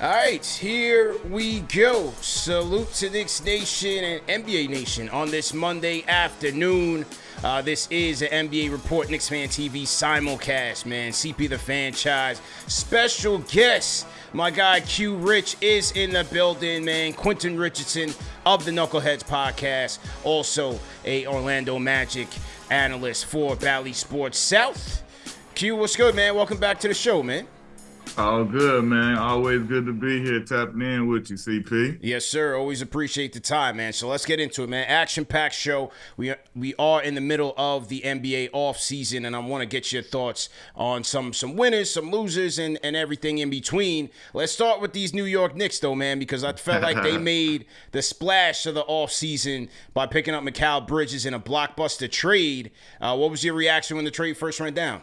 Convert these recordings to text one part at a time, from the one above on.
All right, here we go. Salute to Knicks Nation and NBA Nation on this Monday afternoon. This is an NBA Report Knicks Fan TV simulcast, man. CP the franchise. Special guest, my guy Q Rich is in the building, man. Quentin Richardson of the Knuckleheads podcast. Also a Orlando Magic analyst for Bally Sports South. Q, what's good, man? Welcome back to the show, man. All good, man. Always good to be here tapping in with you, CP. Yes, sir. Always appreciate the time, man. So let's get into it, man. Action-packed show. We are in the middle of the NBA offseason, and I want to get your thoughts on some winners, some losers, and everything in between. Let's start with these New York Knicks, though, man, because I felt like they made the splash of the offseason by picking up Mikal Bridges in a blockbuster trade. What was your reaction when the trade first went down?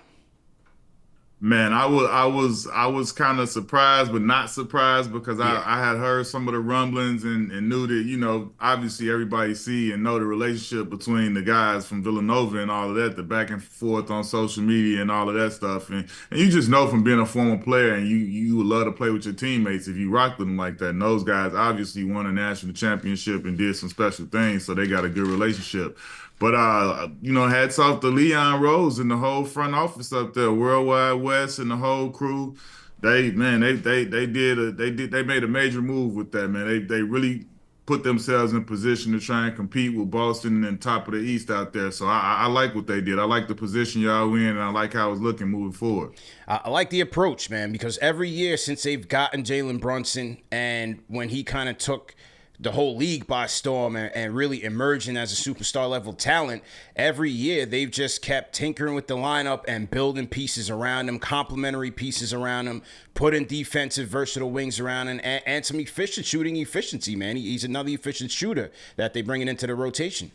Man, I was kind of surprised, but not surprised because I had heard some of the rumblings and knew that, obviously everybody see and know the relationship between the guys from Villanova and all of that, the back and forth on social media and all of that stuff. And you just know from being a former player and you would love to play with your teammates if you rock with them like that. And those guys obviously won a national championship and did some special things, so they got a good relationship. But hats off to Leon Rose and the whole front office up there, Worldwide West and the whole crew. They made a major move with that, man. They really put themselves in position to try and compete with Boston and top of the East out there. So I like what they did. I like the position y'all in, and I like how it's looking moving forward. I like the approach, man, because every year since they've gotten Jalen Brunson and when he kind of took the whole league by storm and really emerging as a superstar level talent, every year they've just kept tinkering with the lineup and building pieces around him, complementary pieces around him, putting defensive versatile wings around him, and some shooting efficiency, man. He's another efficient shooter that they bringing into the rotation.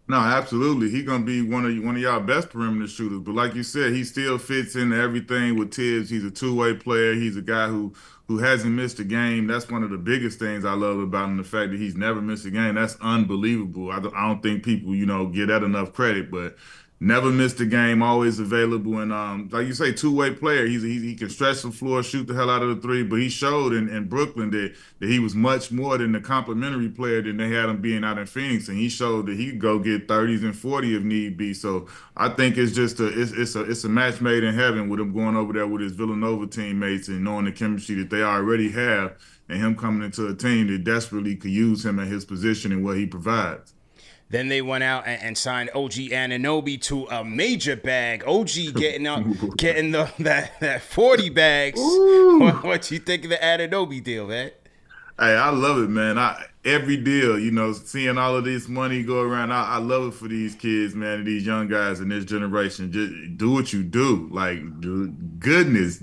No, absolutely. He's gonna be one of y'all best perimeter shooters. But like you said, he still fits into everything with Tibbs. He's a two-way player. He's a guy who hasn't missed a game. That's one of the biggest things I love about him, the fact that he's never missed a game. That's unbelievable. I don't think people, get that enough credit, but never missed a game, always available. And like you say, two-way player. He can stretch the floor, shoot the hell out of the three, but he showed in Brooklyn that he was much more than the complimentary player than they had him being out in Phoenix. And he showed that he could go get 30s and 40 if need be. So I think it's just it's a match made in heaven with him going over there with his Villanova teammates and knowing the chemistry that they already have and him coming into a team that desperately could use him at his position and what he provides. Then they went out and signed OG Anunoby to a major bag. OG getting that 40 bags. What you think of the Anunoby deal, man? Hey, I love it, man. Every deal, seeing all of this money go around, I love it for these kids, man, and these young guys in this generation. Just do what you do. Like, goodness.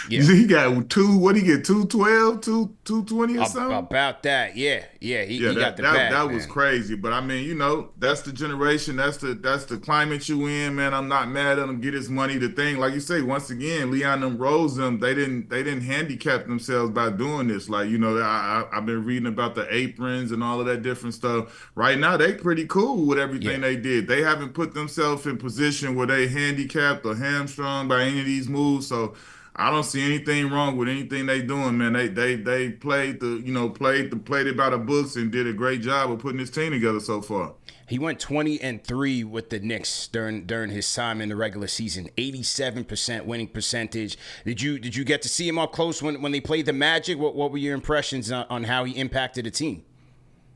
Yeah. He got what did he get, 212, 220 or something? About that, yeah. He got the bag, that was crazy. But, I mean, that's the generation. That's the climate you in, man. I'm not mad at him. Get his money. The thing, like you say, once again, Leon and Rose, they didn't handicap themselves by doing this. Like, I've been reading about the aprons and all of that different stuff. Right now, they pretty cool with everything they did. They haven't put themselves in position where they handicapped or hamstrung by any of these moves. So I don't see anything wrong with anything they doing, man. They played it by the books and did a great job of putting this team together so far. He went 20-3 with the Knicks during his time in the regular season. 87% winning percentage. Did you get to see him up close when they played the Magic? What were your impressions on how he impacted the team?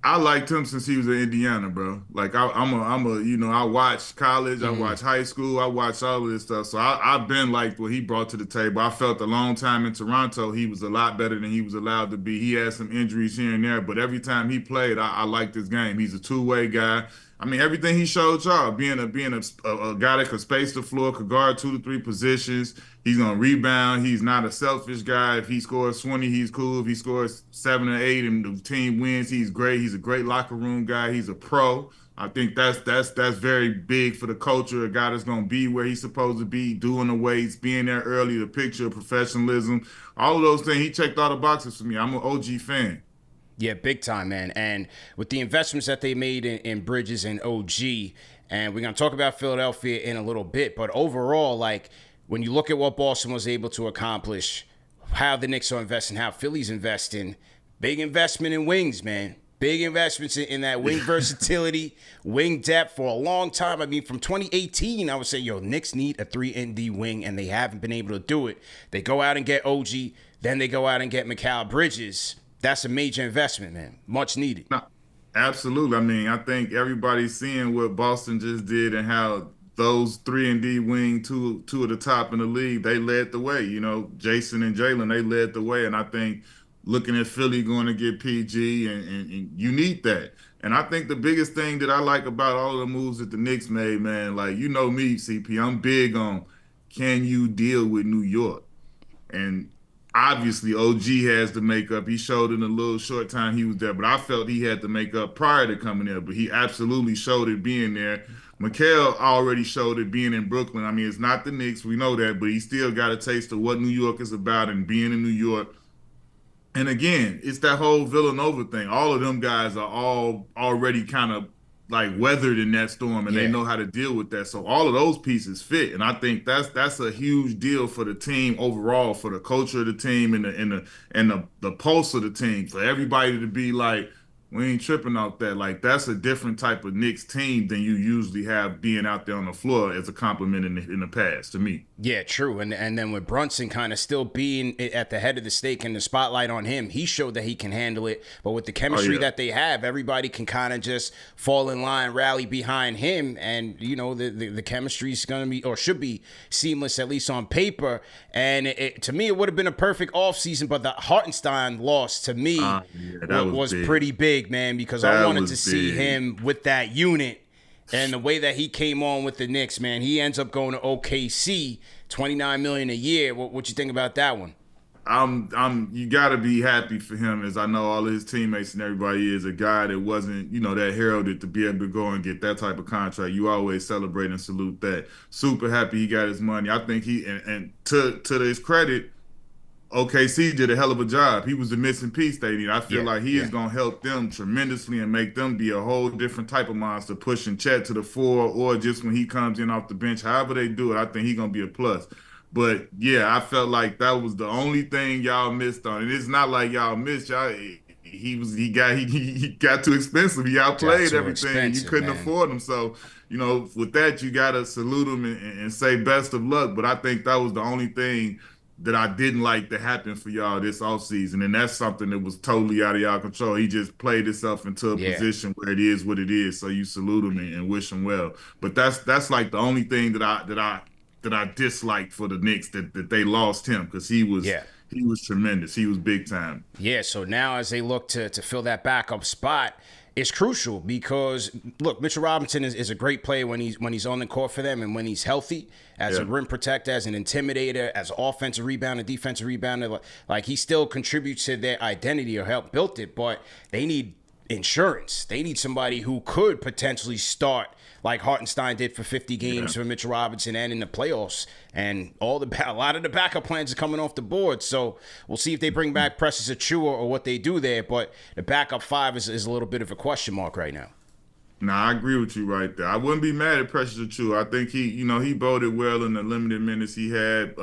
I liked him since he was in Indiana, bro. Like I watched college, I watched high school, I watched all of this stuff. So I've been like what he brought to the table. I felt a long time in Toronto, he was a lot better than he was allowed to be. He had some injuries here and there, but every time he played, I liked his game. He's a two-way guy. I mean, everything he showed y'all, being a guy that could space the floor, could guard 2 to 3 positions. He's gonna rebound. He's not a selfish guy. If he scores 20, he's cool. If he scores 7 or 8 and the team wins, he's great. He's a great locker room guy. He's a pro. I think that's very big for the culture. A guy that's gonna be where he's supposed to be, doing the weights, being there early, the picture of professionalism, all of those things. He checked all the boxes for me. I'm an OG fan. Yeah, big time, man. And with the investments that they made in Bridges and OG, and we're going to talk about Philadelphia in a little bit, but overall, like, when you look at what Boston was able to accomplish how the Knicks are investing, how Philly's investing. Big investment in wings, man. Big investments in that wing versatility, wing depth for a long time. I mean, from 2018, I would say, Knicks need a 3-and-D wing, and they haven't been able to do it. They go out and get OG, then they go out and get Mikal Bridges. That's a major investment, man. Much needed. No, absolutely. I mean, I think everybody's seeing what Boston just did and how those 3-and-D wing, two of the top in the league, they led the way. Jason and Jalen, they led the way, and I think looking at Philly going to get PG, and you need that. And I think the biggest thing that I like about all of the moves that the Knicks made, man, like, me, CP, I'm big on, can you deal with New York? And obviously OG has the makeup. He showed in the little short time he was there, but I felt he had the makeup prior to coming there, but he absolutely showed it being there. Mikal already showed it being in Brooklyn. I mean, it's not the Knicks, we know that, but he still got a taste of what New York is about and being in New York. And again, it's that whole Villanova thing. All of them guys are all already kind of like weathered in that storm, and they know how to deal with that. So all of those pieces fit, and I think that's a huge deal for the team overall, for the culture of the team and the pulse of the team, for everybody to be like, we ain't tripping off that. Like, that's a different type of Knicks team than you usually have being out there on the floor as a compliment in the past, to me. Yeah, true. And then with Brunson kind of still being at the head of the stake and the spotlight on him, he showed that he can handle it. But with the chemistry that they have, everybody can kind of just fall in line, rally behind him. And, the chemistry is going to be, or should be, seamless, at least on paper. And to me, it would have been a perfect offseason. But the Hartenstein loss, to me, was pretty big, man, because I wanted to see him with that unit. And the way that he came on with the Knicks, man, he ends up going to OKC, $29 million a year. What you think about that one? You gotta be happy for him, as I know all of his teammates and everybody is. A guy that wasn't, that heralded to be able to go and get that type of contract. You always celebrate and salute that. Super happy he got his money. I think and to his credit, OKC did a hell of a job. He was the missing piece they need. I feel like he is going to help them tremendously and make them be a whole different type of monster, pushing Chet to the fore, or just when he comes in off the bench. However they do it, I think he's going to be a plus. But, yeah, I felt like that was the only thing y'all missed on. And it's not like y'all missed. He got too expensive. He outplayed everything, and you couldn't afford him. So, with that, you got to salute him and say best of luck. But I think that was the only thing that I didn't like to happen for y'all this offseason. And that's something that was totally out of y'all control. He just played himself into a position where it is what it is. So you salute him and wish him well. But that's like the only thing that I disliked for the Knicks, that they lost him, because he was tremendous. He was big time. Yeah, so now as they look to fill that backup spot, it's crucial because, look, Mitchell Robinson is a great player when he's on the court for them and when he's healthy, as a rim protector, as an intimidator, as an offensive rebounder, defensive rebounder. Like, he still contributes to their identity or help build it, but they need insurance. They need somebody who could potentially start like Hartenstein did for 50 games for Mitchell Robinson and in the playoffs. And a lot of the backup plans are coming off the board. So we'll see if they bring back Precious Achiuwa or what they do there. But the backup five is a little bit of a question mark right now. Nah, I agree with you right there. I wouldn't be mad at Precious Achiuwa. I think he boded well in the limited minutes he had,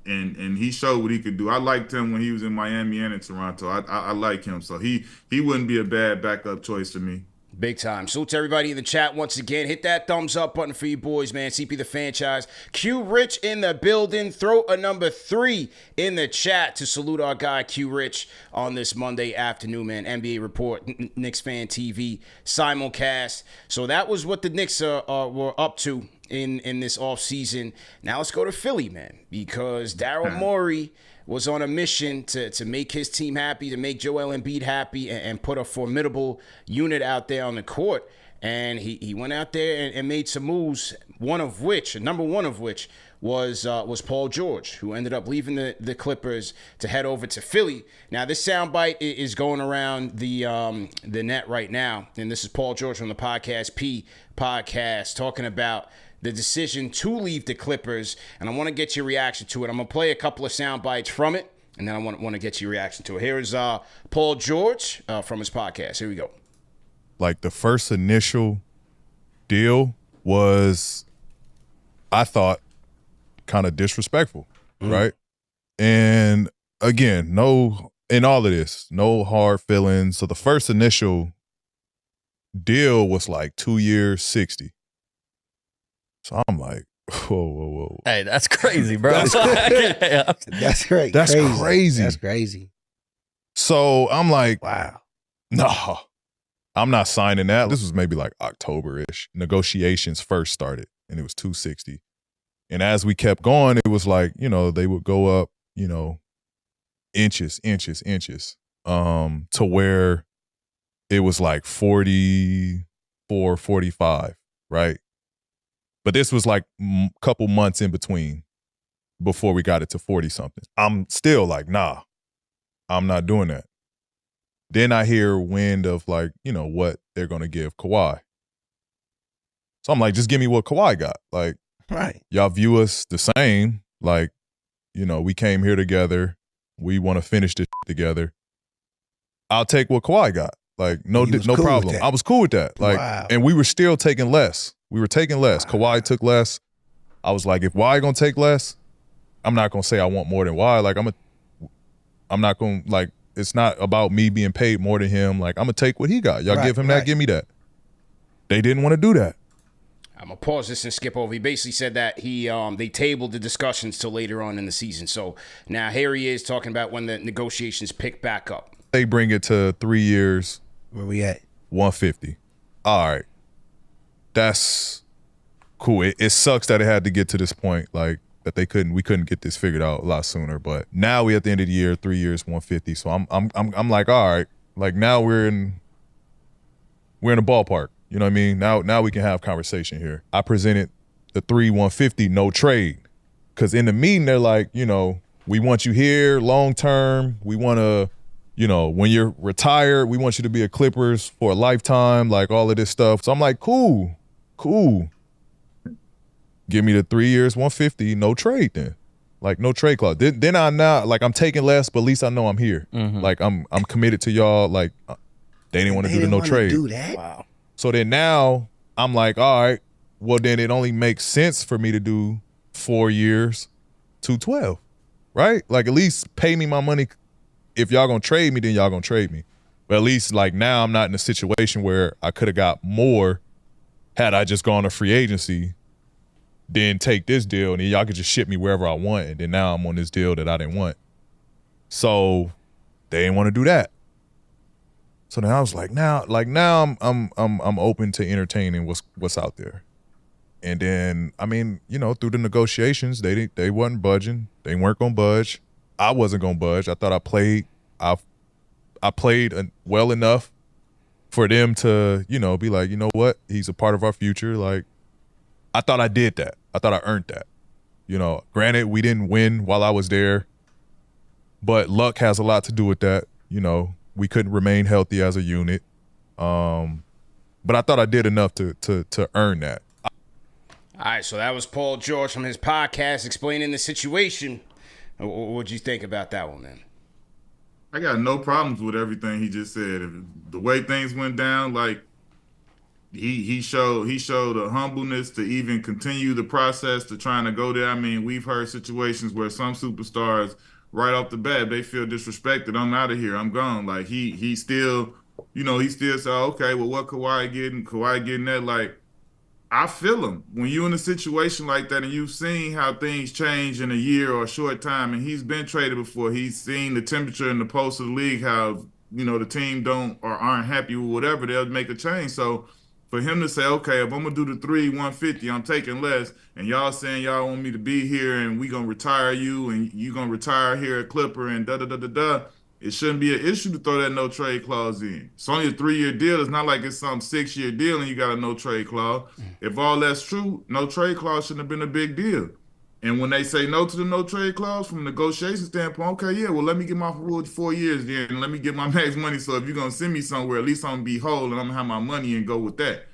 and he showed what he could do. I liked him when he was in Miami and in Toronto. I like him, so he wouldn't be a bad backup choice to me. Big time. Salute to everybody in the chat once again. Hit that thumbs up button for you boys, man. CP the franchise. Q Rich in the building. Throw a number 3 in the chat to salute our guy Q Rich on this Monday afternoon, man. NBA Report, Knicks Fan TV, simulcast. So that was what the Knicks were up to in this offseason. Now let's go to Philly, man, because Daryl Morey was on a mission to make his team happy, to make Joel Embiid happy, and put a formidable unit out there on the court. And he went out there and made some moves, number one of which was Paul George, who ended up leaving the Clippers to head over to Philly. Now, this soundbite is going around the net right now, and this is Paul George from the Podcast P podcast talking about the decision to leave the Clippers, and I want to get your reaction to it. I'm going to play a couple of sound bites from it, and then I want to get your reaction to it. Here's Paul George from his podcast. Here we go. Like, the first initial deal was, I thought, kind of disrespectful, right? And again, no, in all of this, no hard feelings. So the first initial deal was like 2 years, 60. So I'm like, whoa. Hey, that's crazy, bro. That's great. That's crazy. That's crazy. So I'm like, Wow. nah, I'm not signing that. This was maybe like October-ish. Negotiations first started, and it was 260. And as we kept going, it was like, they would go up, inches, to where it was like 44, 45, right? But this was like a couple months in between before we got it to 40-something. I'm still like, nah, I'm not doing that. Then I hear wind of like, what they're going to give Kawhi. So I'm like, just give me what Kawhi got. Like, right. Y'all view us the same. Like, we came here together. We want to finish this together. I'll take what Kawhi got. Like, no cool problem. I was cool with that. Like, wow. And we were still taking less. We were taking less. Wow. Kawhi took less. I was like, if Kawhi gonna take less, I'm not gonna say I want more than Kawhi. Like, I'm not gonna, like, it's not about me being paid more than him. Like, I'm gonna take what he got. Y'all give him that, give me that. They didn't want to do that. I'm gonna pause this and skip over. He basically said that they tabled the discussions till later on in the season. So now here he is talking about when the negotiations pick back up. They bring it to 3 years. Where we at? 150. All right. That's cool. It sucks that it had to get to this point, like that we couldn't get this figured out a lot sooner. But now we at the end of the year, 3 years, 150. So I'm like, all right, like now we're in a ballpark. You know what I mean? Now we can have conversation here. I presented the 150 no trade. Cause in the meeting they're like, we want you here long term. We want to, when you're retired, we want you to be a Clippers for a lifetime, like all of this stuff. So I'm like, cool. Give me the 3 years, 150, no trade then. Like no trade clause. Then I'm taking less, but at least I know I'm here. Mm-hmm. Like I'm committed to y'all. Like they didn't want to do the no trade. Do that? Wow. So then now I'm like, all right, well then it only makes sense for me to do 4 years, 212, right? Like at least pay me my money. If y'all gonna trade me, then y'all gonna trade me. But at least like now I'm not in a situation where I could have got more had I just gone to free agency, then take this deal and then y'all could just ship me wherever I want. And then now I'm on this deal that I didn't want. So they didn't want to do that. So then I was like, now I'm open to entertaining what's out there. And then, I mean, through the negotiations, they wasn't budging. They weren't gonna budge. I wasn't gonna budge. I thought I played well enough for them to, be like, you know what? He's a part of our future. Like, I thought I did that. I thought I earned that. Granted, we didn't win while I was there, but luck has a lot to do with that. We couldn't remain healthy as a unit. But I thought I did enough to earn that. All right, so that was Paul George from his podcast explaining the situation. What'd you think about that one, man? I got no problems with everything he just said. The way things went down, like he showed a humbleness to even continue the process to trying to go there. I mean, we've heard situations where some superstars right off the bat, they feel disrespected. I'm out of here. I'm gone. Like he still said, okay, well, what Kawhi getting that? Like, I feel him. When you're in a situation like that and you've seen how things change in a year or a short time, and he's been traded before, he's seen the temperature and the pulse of the league, how, the team don't or aren't happy with whatever, they'll make a change. So for him to say, okay, if I'm going to do the 150, I'm taking less, and y'all saying y'all want me to be here and we going to retire you and you going to retire here at Clipper and da-da-da-da-da, it shouldn't be an issue to throw that no trade clause in. It's only a 3-year deal. It's not like it's some 6-year deal and you got a no trade clause. If all that's true, no trade clause shouldn't have been a big deal. And when they say no to the no trade clause from a negotiation standpoint, okay, yeah, well, let me get my 4 years then and let me get my max money. So if you're going to send me somewhere, at least I'm going to be whole and I'm going to have my money and go with that.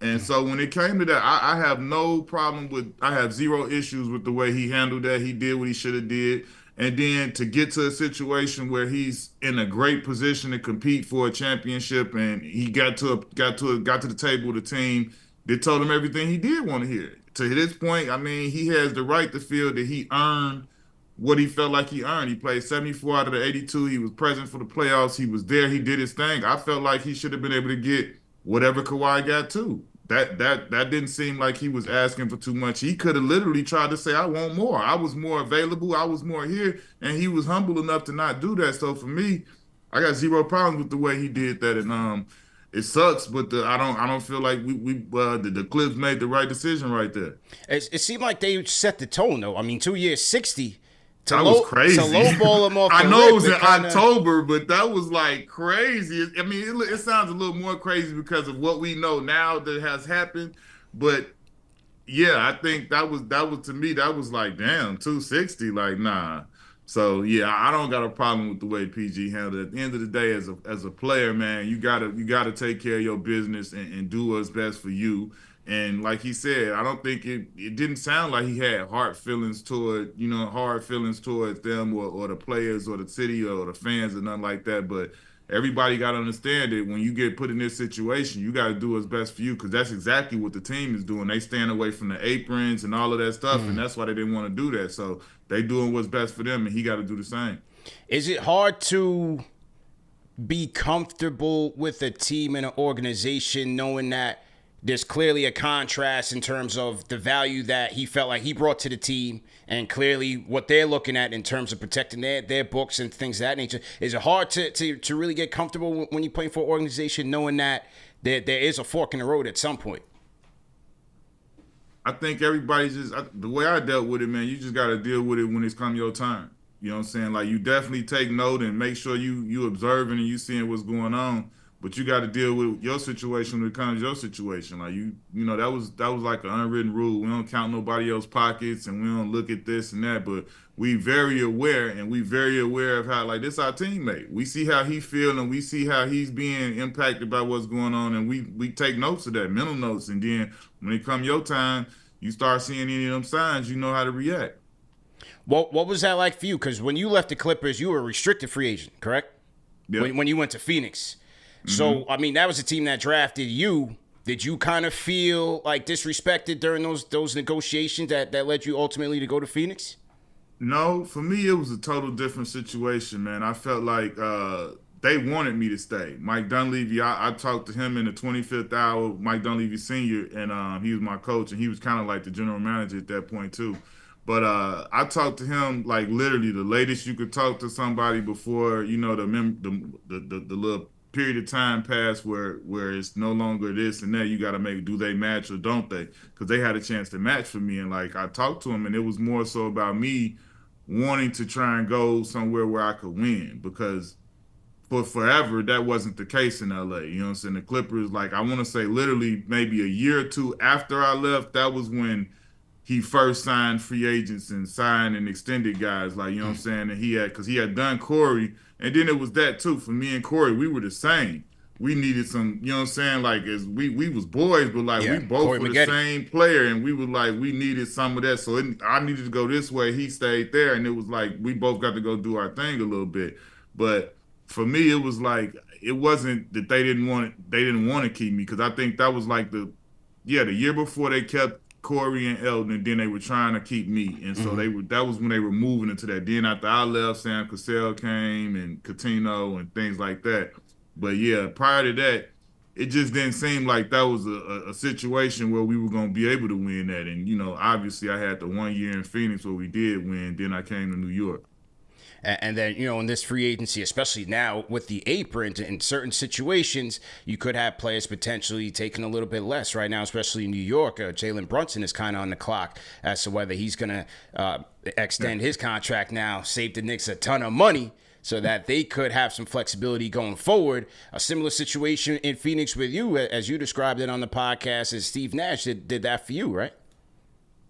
And so when it came to that, I have no problem I have zero issues with the way he handled that. He did what he should have did. And then to get to a situation where he's in a great position to compete for a championship, and he got to the table with a team that told him everything he did want to hear. To this point, I mean, he has the right to feel that he earned what he felt like he earned. He played 74 out of the 82. He was present for the playoffs. He was there. He did his thing. I felt like he should have been able to get whatever Kawhi got too. That didn't seem like he was asking for too much. He could have literally tried to say, I want more. I was more available. I was more here. And he was humble enough to not do that. So for me, I got zero problems with the way he did that. And it sucks, but I don't feel like the Clips made the right decision right there. It seemed like they set the tone though. I mean, 2 years, 60. That was crazy. To lowball him off I the know rip, it was in kinda... October, but that was like crazy. I mean, it sounds a little more crazy because of what we know now that has happened. But yeah, I think that was to me, that was like, damn, 260, like, nah. So yeah, I don't got a problem with the way PG handled it. At the end of the day, as a player, man, you gotta take care of your business and do what's best for you. And like he said, I don't think it didn't sound like he had hard feelings toward them or the players or the city or the fans or nothing like that. But everybody got to understand that when you get put in this situation, you got to do what's best for you, because that's exactly what the team is doing. They stand away from the aprons and all of that stuff, and that's why they didn't want to do that. So they doing what's best for them, and he got to do the same. Is it hard to be comfortable with a team and an organization knowing that there's clearly a contrast in terms of the value that he felt like he brought to the team and clearly what they're looking at in terms of protecting their books and things of that nature? Is it hard to really get comfortable when you're playing for an organization knowing that there is a fork in the road at some point? I think everybody's the way I dealt with it, man, you just got to deal with it when it's come your time. You know what I'm saying? Like, you definitely take note and make sure you observing and you seeing what's going on. But you got to deal with your situation when it comes to your situation. Like, you know, that was like an unwritten rule. We don't count nobody else's pockets and we don't look at this and that. But we very aware, and we very aware of how, like, this our teammate. We see how he feel and we see how he's being impacted by what's going on, and we take notes of that, mental notes. And then when it come your time, you start seeing any of them signs, you know how to react. What was that like for you? Because when you left the Clippers, you were a restricted free agent, correct? Yep. When you went to Phoenix. So, I mean, that was a team that drafted you. Did you kind of feel like disrespected during those negotiations that led you ultimately to go to Phoenix? No, for me, it was a total different situation, man. I felt like they wanted me to stay. Mike Dunleavy, I talked to him in the 25th hour, Mike Dunleavy Sr., and he was my coach, and he was kind of like the general manager at that point, too. But I talked to him like literally the latest you could talk to somebody before, you know, the little period of time passed where it's no longer this and that. You got to do they match or don't they? Because they had a chance to match for me. And like, I talked to him, and it was more so about me wanting to try and go somewhere where I could win, because for forever, that wasn't the case in LA. You know what I'm saying? The Clippers, like, I want to say literally maybe a year or two after I left, that was when he first signed free agents and signed and extended guys, like, you know what I'm saying? And because he had done Corey, and then it was that too. For me and Corey, we were the same. We needed some, you know what I'm saying? Like, as we was boys, but like, we both Corey were McGetty. the same player, and we were like, we needed some of that. So I needed to go this way. He stayed there, and it was like, we both got to go do our thing a little bit. But for me, it was like, it wasn't that they didn't want to keep me, because I think that was like the year before they kept Corey and Elton, and then they were trying to keep me, and so that was when they were moving into that. Then after I left, Sam Cassell came and Coutinho and things like that. But yeah, prior to that, it just didn't seem like that was a situation where we were going to be able to win that. And, you know, obviously I had the 1 year in Phoenix where we did win. Then I came to New York. And then, you know, in this free agency, especially now with the aprons, in certain situations, you could have players potentially taking a little bit less right now, especially in New York. Jalen Brunson is kind of on the clock as to whether he's going to extend his contract now, save the Knicks a ton of money so that they could have some flexibility going forward. A similar situation in Phoenix with you, as you described it on the podcast, as Steve Nash did that for you, right?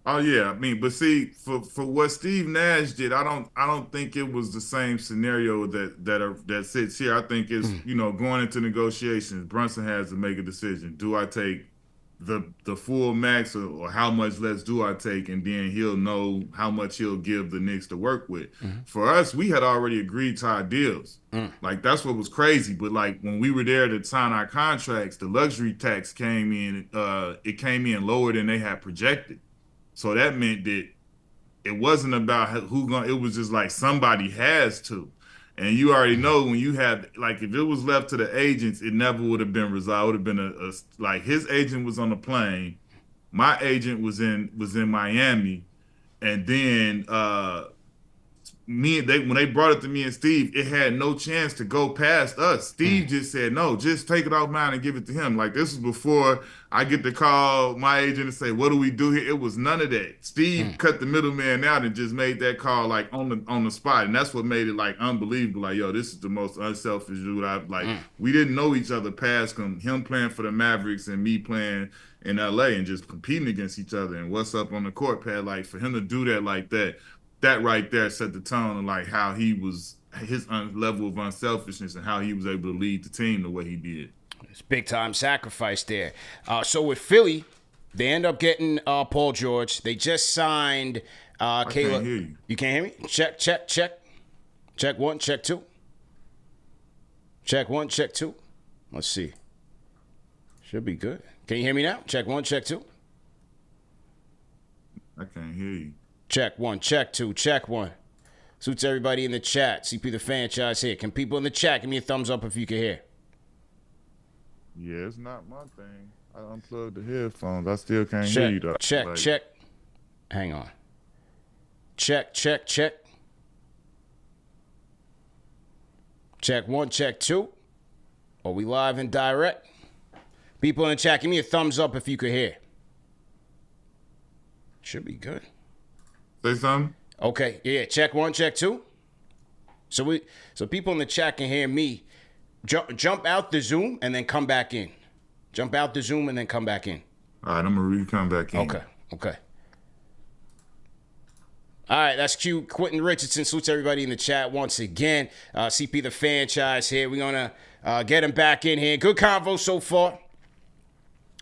Oh yeah, I mean, but see, for what Steve Nash did, I don't think it was the same scenario that sits here. I think it's you know, going into negotiations, Brunson has to make a decision. Do I take the full max, or how much less do I take? And then he'll know how much he'll give the Knicks to work with. For us, we had already agreed to our deals. Like, that's what was crazy. But like, when we were there to sign our contracts, the luxury tax came in. It came in lower than they had projected. So that meant that it wasn't about who going. It was just like somebody has to, and you already know when you had like if it was left to the agents, it never would have been resolved. It would have been a like his agent was on the plane, my agent was in Miami, and then when they brought it to me and Steve, it had no chance to go past us. Steve just said, no, just take it off mine and give it to him. Like this was before I get to call my agent and say, what do we do here? It was none of that. Steve cut the middleman out and just made that call like on the spot. And that's what made it like unbelievable. Like, yo, this is the most unselfish dude I've like we didn't know each other past him playing for the Mavericks and me playing in LA and just competing against each other and what's up on the court pad. Like for him to do that like that. That right there set the tone of like how he was, his level of unselfishness and how he was able to lead the team the way he did. It's big time sacrifice there. So with Philly, they end up getting Paul George. They just signed Caleb. I can't hear you. You can't hear me? Check. Check one, check two. Check one, check two. Let's see. Should be good. Can you hear me now? Check one, check two. I can't hear you. Check one, check two, check one. Suits everybody in the chat. CP the franchise here. Can people in the chat give me a thumbs up if you can hear? Yeah, it's not my thing. I unplugged the headphones. I still can't hear you though. Check. Hang on. Check. Check one, check two. Are we live and direct? People in the chat, give me a thumbs up if you could hear. Should be good. Say something? Okay, yeah, check one, check two. So people in the chat can hear me. Jump out the Zoom and then come back in. Jump out the Zoom and then come back in. All right, I'm gonna come back in. Okay. All right, that's Q. Quentin Richardson. Salutes everybody in the chat once again. CP the franchise here. We're gonna get him back in here. Good convo so far.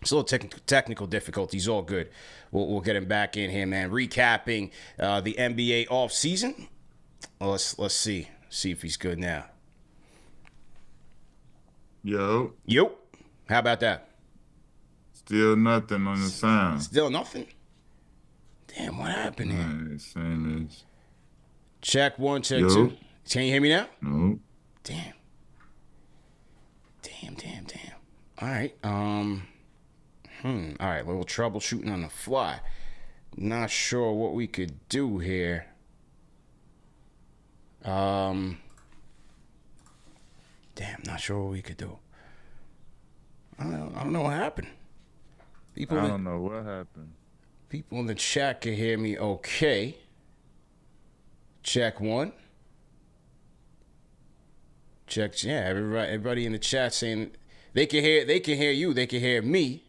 It's a little technical difficulties, all good. We'll get him back in here, man. Recapping the NBA offseason. Well, let's see if he's good now. Yo. How about that? Still nothing on the sound. Still nothing? Damn, what happened here? Right, same as. Check one, check two. Can you hear me now? No. Damn. All right. All right, little troubleshooting on the fly. Not sure what we could do here. Damn, not sure what we could do. I don't know what happened. I don't know what happened. People in the chat can hear me okay. Check one. Check, yeah, everybody in the chat saying they can hear you, they can hear me.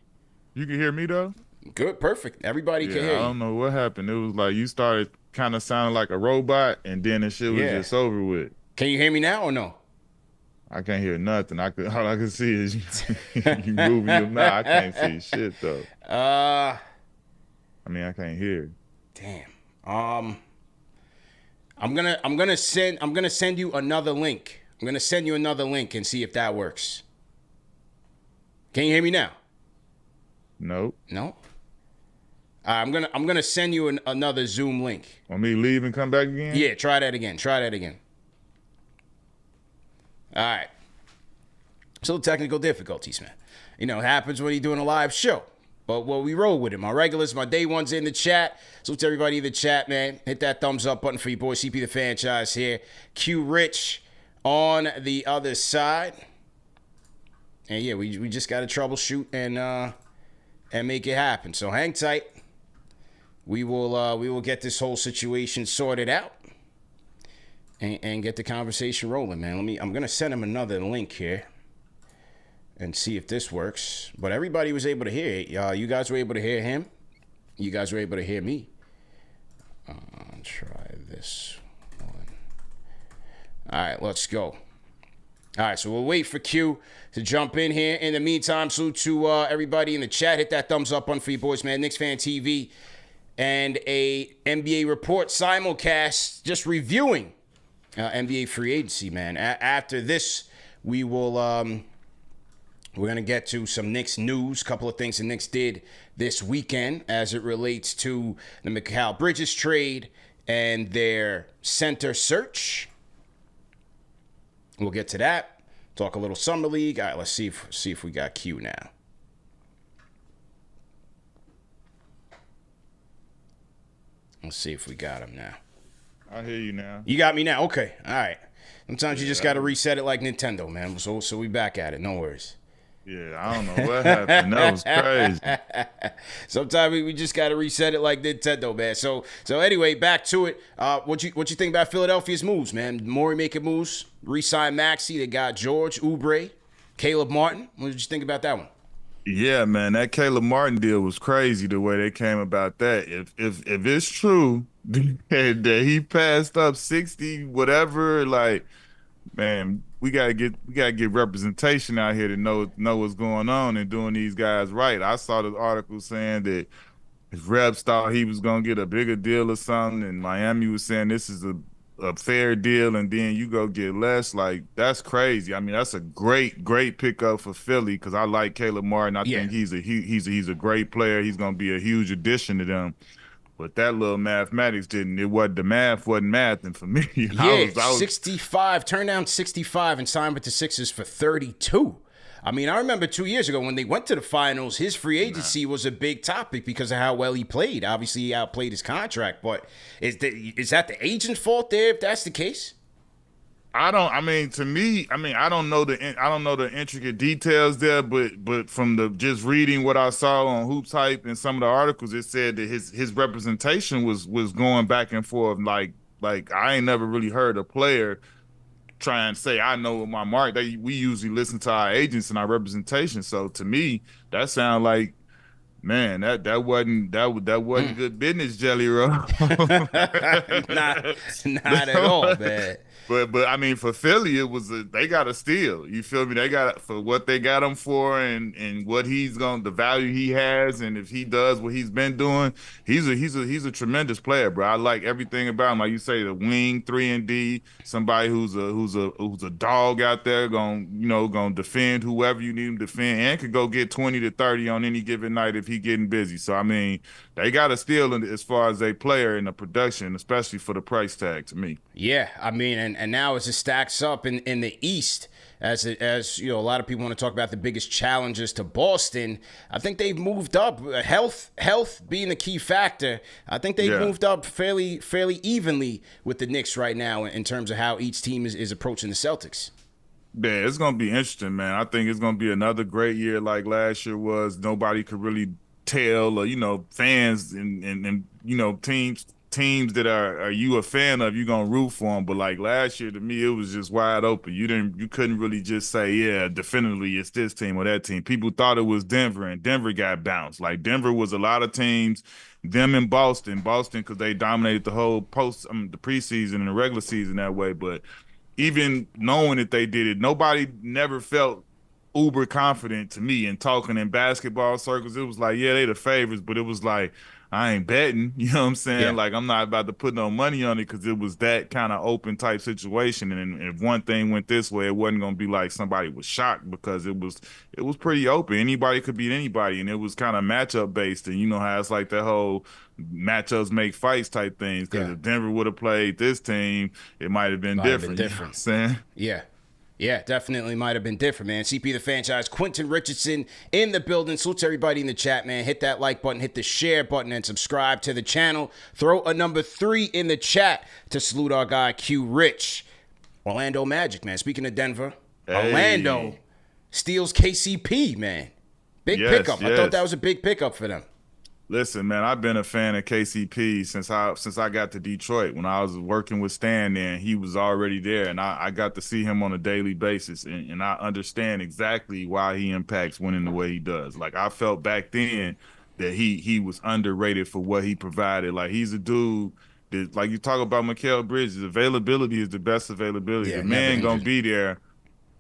You can hear me though? Good, perfect. Everybody can hear you. I don't know what happened. It was like you started kind of sounding like a robot, and then the shit was just over with. Can you hear me now or no? I can't hear nothing. All I can see is you moving your mouth. I can't see shit though. I mean, I can't hear. Damn. I'm gonna send you another link. I'm gonna send you another link and see if that works. Can you hear me now? Nope. No. I'm gonna send you another Zoom link. Want me to leave and come back again? Yeah, try that again. All right. Still technical difficulties, man. You know, it happens when you're doing a live show. But we roll with it. My regulars, my day ones in the chat. So to everybody in the chat, man, hit that thumbs up button for your boy CP the franchise here. Q Rich on the other side. And yeah, we just got to troubleshoot and make it happen. So hang tight. We will get this whole situation sorted out and get the conversation rolling, man. I'm gonna send him another link here and see if this works. But everybody was able to hear it. You guys were able to hear him. You guys were able to hear me. Try this one. All right, let's go. All right, so we'll wait for Q to jump in here. In the meantime, salute to everybody in the chat. Hit that thumbs up on for your boys, man. Knicks Fan TV and a NBA Report simulcast just reviewing NBA free agency, man. After this, we will We're going to get to some Knicks news, a couple of things the Knicks did this weekend as it relates to the Mikal Bridges trade and their center search. We'll get to that. Talk a little Summer League. All right, let's see if we got Q now. Let's see if we got him now. I hear you now. You got me now? Okay. All right. Sometimes you just got to reset it like Nintendo, man. So we back at it. No worries. Yeah, I don't know what happened. That was crazy. Sometimes we just got to reset it like Nintendo, man. So anyway, back to it. What you think about Philadelphia's moves, man? Morey making moves, re-sign Maxey. They got George, Oubre, Caleb Martin. What did you think about that one? Yeah, man, that Caleb Martin deal was crazy the way they came about that. If it's true that he passed up 60 whatever, like, man, we gotta get representation out here to know what's going on and doing these guys right. I saw the article saying that his reps thought he was gonna get a bigger deal or something, and Miami was saying this is a fair deal, and then you go get less. Like, that's crazy. I mean, that's a great pickup for Philly because I like Caleb Martin. I think he's a great player. He's gonna be a huge addition to them. But that little mathematics the math wasn't mathing for me. I was 65, turned down 65 and signed with the Sixers for 32. I mean, I remember 2 years ago when they went to the finals, his free agency was a big topic because of how well he played. Obviously, he outplayed his contract, but is that the agent's fault there if that's the case? I don't know the intricate details there, but from the just reading what I saw on Hoops Hype and some of the articles, it said that his representation was going back and forth. Like I ain't never really heard a player try and say, I know my mark. We usually listen to our agents and our representation. So to me, that sounded like, man, that wasn't good business, Jelly Roll. not at all, man. But I mean, for Philly, they got a steal. You feel me? They got for what they got him for, and what the value he has, and if he does what he's been doing, he's a tremendous player, bro. I like everything about him. Like you say, the wing 3-and-D, somebody who's a dog out there, gonna defend whoever you need him to defend, and could go get 20 to 30 on any given night if he getting busy. So I mean, they got a steal as far as a player in the production, especially for the price tag to me. Yeah, I mean, and now as it stacks up in the East, as you know, a lot of people want to talk about the biggest challenges to Boston. I think they've moved up. Health being the key factor. I think they've moved up fairly evenly with the Knicks right now in terms of how each team is approaching the Celtics. Yeah, it's gonna be interesting, man. I think it's gonna be another great year like last year was. Nobody could really tell, or fans and teams that are you a fan of, you're gonna root for them. But like last year, to me, it was just wide open. You couldn't really just say, yeah, definitively it's this team or that team. People thought it was Denver, and Denver got bounced. Like Denver was a lot of teams, them in Boston because they dominated the whole the preseason and the regular season that way. But even knowing that they did it, nobody never felt uber confident to me. And talking in basketball circles, it was like, yeah, they the favorites, but it was like, I ain't betting, you know what I'm saying? Yeah. Like, I'm not about to put no money on it because it was that kind of open type situation. And if one thing went this way, it wasn't going to be like somebody was shocked because it was pretty open. Anybody could beat anybody, and it was kind of matchup based. And you know how it's like that whole matchups make fights type things, because if Denver would have played this team, it might have been different. You know what I'm saying? Yeah. Yeah, definitely might have been different, man. CP the franchise, Quentin Richardson in the building. Salute to everybody in the chat, man. Hit that like button, hit the share button, and subscribe to the channel. Throw a number 3 in the chat to salute our guy Q Rich. Orlando Magic, man. Speaking of Denver, Orlando steals KCP, man. Big pickup. I thought that was a big pickup for them. Listen, man, I've been a fan of KCP since I got to Detroit. When I was working with Stan there, and he was already there, and I got to see him on a daily basis, and I understand exactly why he impacts winning the way he does. Like, I felt back then that he was underrated for what he provided. Like, he's a dude that, like you talk about Mikal Bridges, availability is the best availability. The man gonna be there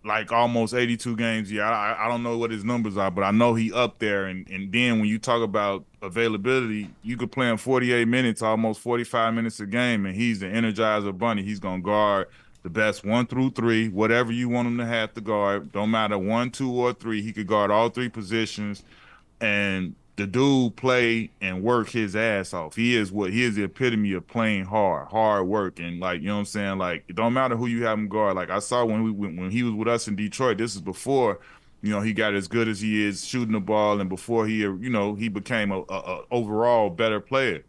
like almost 82 games a year. I don't know what his numbers are, but I know he up there. And then when you talk about availability, you could play him 48 minutes, almost 45 minutes a game, and he's the Energizer Bunny. He's going to guard the best 1 through 3, whatever you want him to have to guard. Don't matter 1, 2, or 3. He could guard all 3 positions. And the dude play and work his ass off. He is the epitome of playing hard work. And like, you know what I'm saying? Like, it don't matter who you have him guard. Like I saw when he was with us in Detroit, this is before, he got as good as he is shooting the ball, and before he became a overall better player.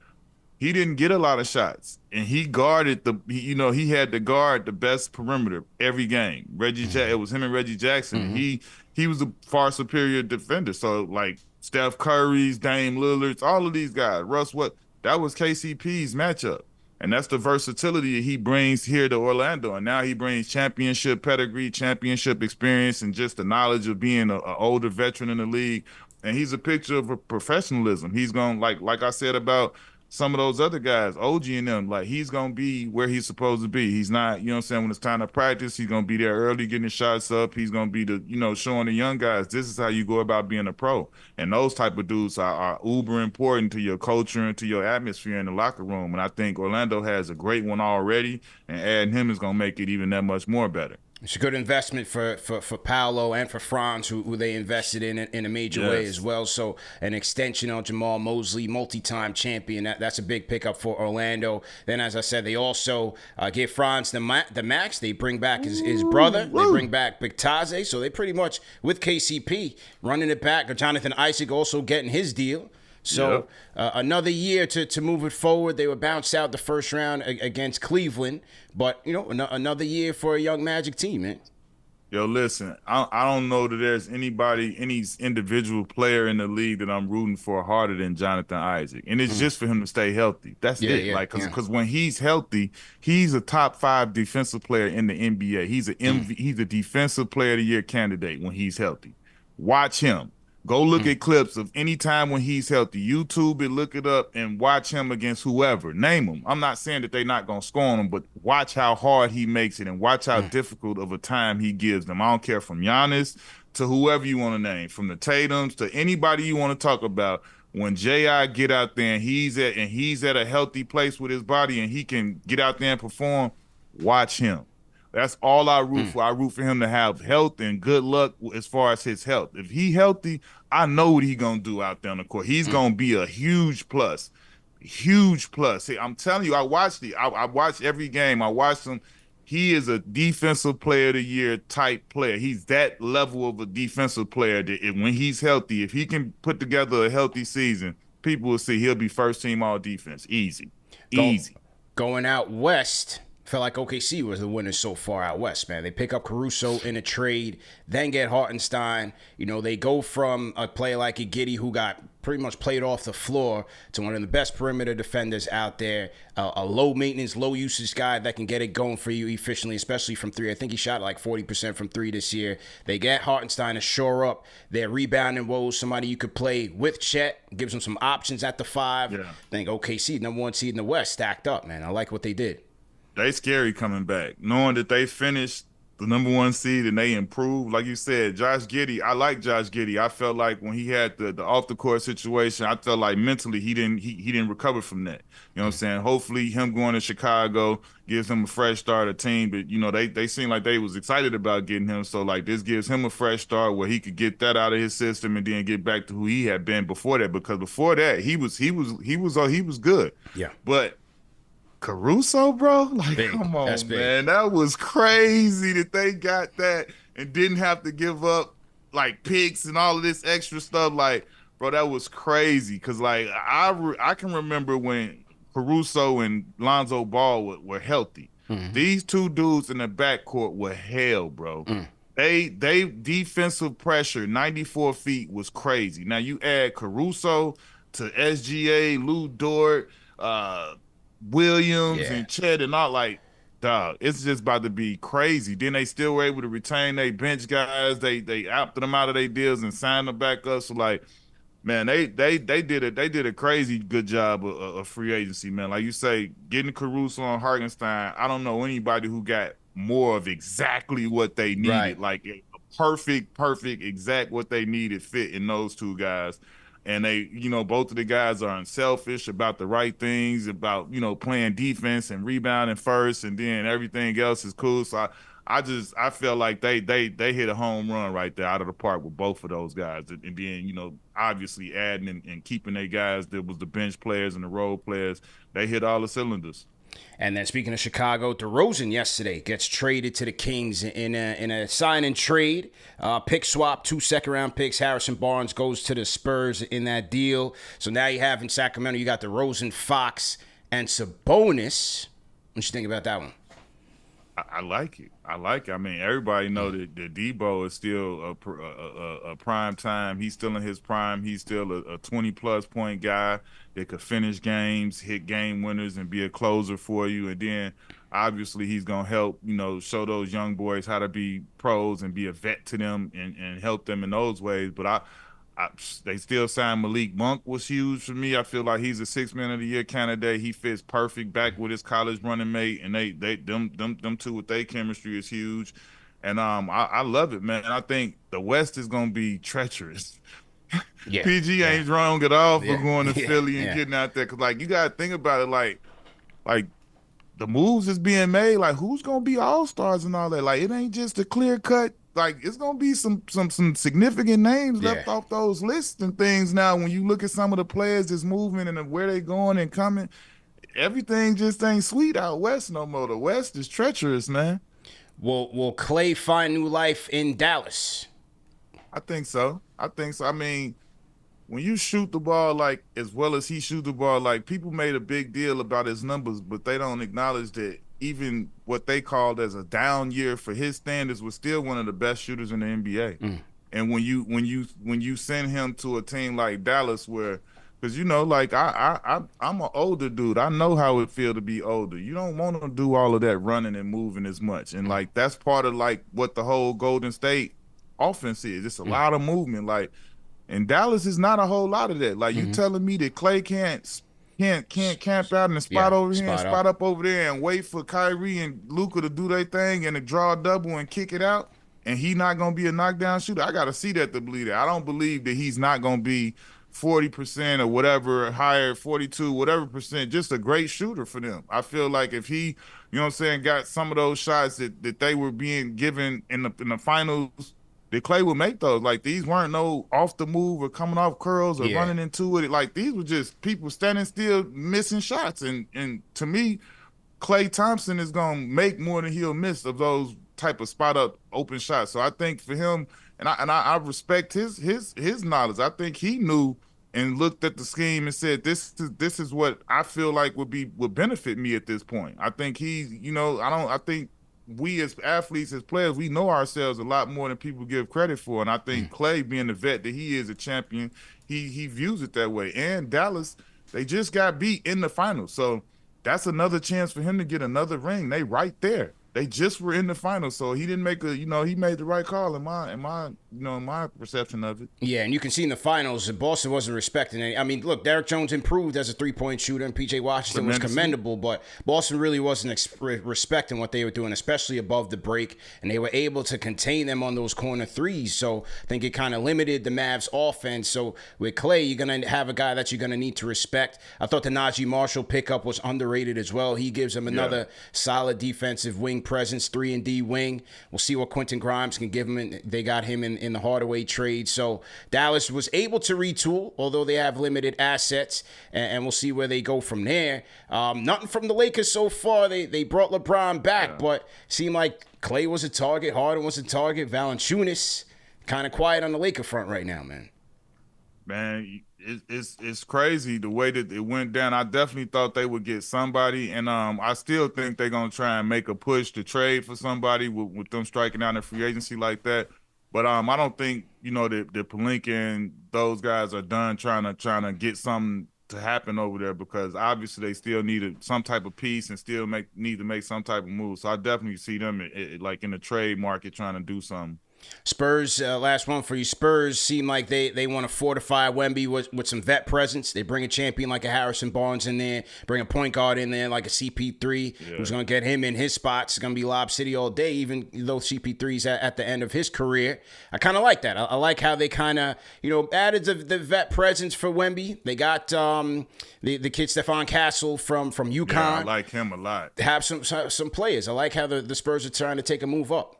He didn't get a lot of shots, and he guarded he had to guard the best perimeter every game. It was him and Reggie Jackson. He was a far superior defender. So like Steph Curry's, Dame Lillard's, all of these guys, that was KCP's matchup. And that's the versatility he brings here to Orlando. And now he brings championship pedigree, championship experience, and just the knowledge of being an older veteran in the league. And he's a picture of a professionalism. He's going, like I said about some of those other guys, OG and them, like he's going to be where he's supposed to be. He's not, when it's time to practice, he's going to be there early, getting his shots up. He's going to be showing the young guys, this is how you go about being a pro. And those type of dudes are uber important to your culture and to your atmosphere in the locker room. And I think Orlando has a great one already, and adding him is going to make it even that much more better. It's a good investment for Paolo and for Franz, who they invested in a major way as well. So an extension on Jamal Mosley, multi-time champion. That's a big pickup for Orlando. Then, as I said, they also give Franz the max. They bring back his brother. They bring back Bictaze. So they pretty much, with KCP, running it back. Jonathan Isaac also getting his deal. So another year to move it forward. They were bounced out the first round against Cleveland, but another year for a young Magic team, man. Yo, listen, I don't know that there's any individual player in the league that I'm rooting for harder than Jonathan Isaac, and it's just for him to stay healthy. That's it. Yeah, because when he's healthy, he's a top 5 defensive player in the NBA. He's a defensive player of the year candidate when he's healthy. Watch him. Go look at clips of any time when he's healthy. YouTube it, look it up, and watch him against whoever. Name him. I'm not saying that they're not going to score on him, but watch how hard he makes it and watch how difficult of a time he gives them. I don't care, from Giannis to whoever you want to name, from the Tatums to anybody you want to talk about. When J.I. get out there and he's at a healthy place with his body and he can get out there and perform, watch him. That's all I root for. I root for him to have health and good luck as far as his health. If he healthy, I know what he gonna do out there on the court. He's gonna be a huge plus. Huge plus. See, I'm telling you, I watched every game. I watched him. He is a defensive player of the year type player. He's that level of a defensive player that when he's healthy, if he can put together a healthy season, people will see he'll be first team all defense. Easy. Going out west. Felt like OKC was the winner so far out west, man. They pick up Caruso in a trade, then get Hartenstein. They go from a player like a Giddey, who got pretty much played off the floor, to one of the best perimeter defenders out there, a low-maintenance, low-usage guy that can get it going for you efficiently, especially from 3. I think he shot like 40% from 3 this year. They get Hartenstein to shore up their rebounding woes, somebody you could play with Chet, gives them some options at the 5. Yeah. I think OKC, number 1 seed in the West, stacked up, man. I like what they did. They scary coming back, knowing that they finished the number 1 seed and they improved. Like you said, Josh Giddey, I like Josh Giddey. I felt like when he had the off the court situation, I felt like mentally he didn't recover from that. You know what I'm saying? Hopefully him going to Chicago gives him a fresh start, a team. But they seemed like they was excited about getting him. So like this gives him a fresh start where he could get that out of his system and then get back to who he had been before that. Because before that he was good. Yeah. But Caruso, bro, like, come on, man. That was crazy that they got that and didn't have to give up, like, picks and all of this extra stuff. Like, bro, that was crazy. Because, like, I can remember when Caruso and Lonzo Ball were healthy. These two dudes in the backcourt were hell, bro. They defensive pressure, 94 feet, was crazy. Now, you add Caruso to SGA, Lou Dort, Williams and Chet and all, like, dog, it's just about to be crazy. Then they still were able to retain their bench guys. They opted them out of their deals and signed them back up. So like, man, they did a crazy good job of free agency, man. Like you say, getting Caruso and Hartenstein, I don't know anybody who got more of exactly what they needed. Right. Like a perfect exact what they needed fit in those two guys. And they, both of the guys are unselfish about the right things, about, playing defense and rebounding first, and then everything else is cool. So I feel like they hit a home run right there out of the park with both of those guys. And then, obviously adding and keeping their guys that was the bench players and the role players, they hit all the cylinders. And then speaking of Chicago, DeRozan yesterday gets traded to the Kings in a sign and trade. Pick swap, 2 second-round picks. Harrison Barnes goes to the Spurs in that deal. So now you have in Sacramento, you got DeRozan, Fox, and Sabonis. What you think about that one? I like it. I mean, everybody know that Debo is still a prime time. He's still in his prime. He's still a 20-plus point guy that could finish games, hit game winners, and be a closer for you. And then, obviously, he's going to help, show those young boys how to be pros and be a vet to them and help them in those ways. But they still signed Malik Monk, was huge for me. I feel like he's a 6 Man of the Year candidate. He fits perfect back with his college running mate, and them two with their chemistry is huge. And I love it, man. I think the West is gonna be treacherous. Yeah, PG ain't wrong at all for going to Philly and getting out there, because you gotta think about it, like the moves is being made. Like, who's gonna be all-stars and all that? Like, it ain't just a clear cut. Like, it's gonna be some significant names left off those lists and things. Now, when you look at some of the players that's moving and where they going and coming, everything just ain't sweet out west no more. The West is treacherous, man. Will Clay find new life in Dallas? I think so. I mean, when you shoot the ball as well as he shoot the ball, people made a big deal about his numbers, but they don't acknowledge that even what they called as a down year for his standards was still one of the best shooters in the NBA. And when you send him to a team like Dallas, where, because I'm an older dude, I know how it feel to be older. You don't want to do all of that running and moving as much, and that's part of what the whole Golden State offense is. It's a lot of movement. And Dallas is not a whole lot of that. You telling me that Clay can't camp out in the spot over here and spot up over there and wait for Kyrie and Luka to do their thing and to draw a double and kick it out, and he not going to be a knockdown shooter? I got to see that to believe that. I don't believe that he's not going to be 40% or whatever, higher, 42, whatever percent, just a great shooter for them. I feel like if he, got some of those shots that they were being given in the finals, that Clay would make those. These weren't no off the move or coming off curls or running into it. These were just people standing still, missing shots. And to me, Klay Thompson is gonna make more than he'll miss of those type of spot up open shots. So I think for him, and I respect his knowledge. I think he knew and looked at the scheme and said, this is what I feel like would benefit me at this point. I think I think we as athletes, as players, we know ourselves a lot more than people give credit for. And I think Clay, being the vet that he is, a champion, he views it that way. And Dallas, they just got beat in the finals. So that's another chance for him to get another ring. They right there. They just were in the finals, so he didn't make he made the right call in my perception of it. Yeah, and you can see in the finals, Boston wasn't respecting it. I mean, look, Derrick Jones improved as a three-point shooter, and P.J. Washington was commendable, but Boston really wasn't respecting what they were doing, especially above the break, and they were able to contain them on those corner threes. So I think it kind of limited the Mavs' offense. So with Clay, you're going to have a guy that you're going to need to respect. I thought the Najee Marshall pickup was underrated as well. He gives them another solid defensive wing presence, 3-and-D wing. We'll see what Quentin Grimes can give him. They got him in the Hardaway trade. So Dallas was able to retool, although they have limited assets, and we'll see where they go from there. Nothing from the Lakers so far. They brought LeBron back, but seemed like Clay was a target, Harden was a target, Valanciunas kind of quiet on the Laker front right now, man. Man, it's crazy the way that it went down. I definitely thought they would get somebody, and I still think they're gonna try and make a push to trade for somebody with them striking out in free agency like that. But I don't think that Pelinka and those guys are done trying to get something to happen over there, because obviously they still needed some type of piece and still need to make some type of move. So I definitely see them in the trade market trying to do something. Spurs, last one for you. Spurs seem like they want to fortify Wemby with some vet presence. They bring a champion like a Harrison Barnes in there, bring a point guard in there like a CP3, who's going to get him in his spots. It's going to be Lob City all day, even though CP3's at the end of his career. I kind of like that. I like how they kind of, added the vet presence for Wemby. They got the kid Stephon Castle from UConn. Yeah, I like him a lot. Have some players. I like how the Spurs are trying to take a move up.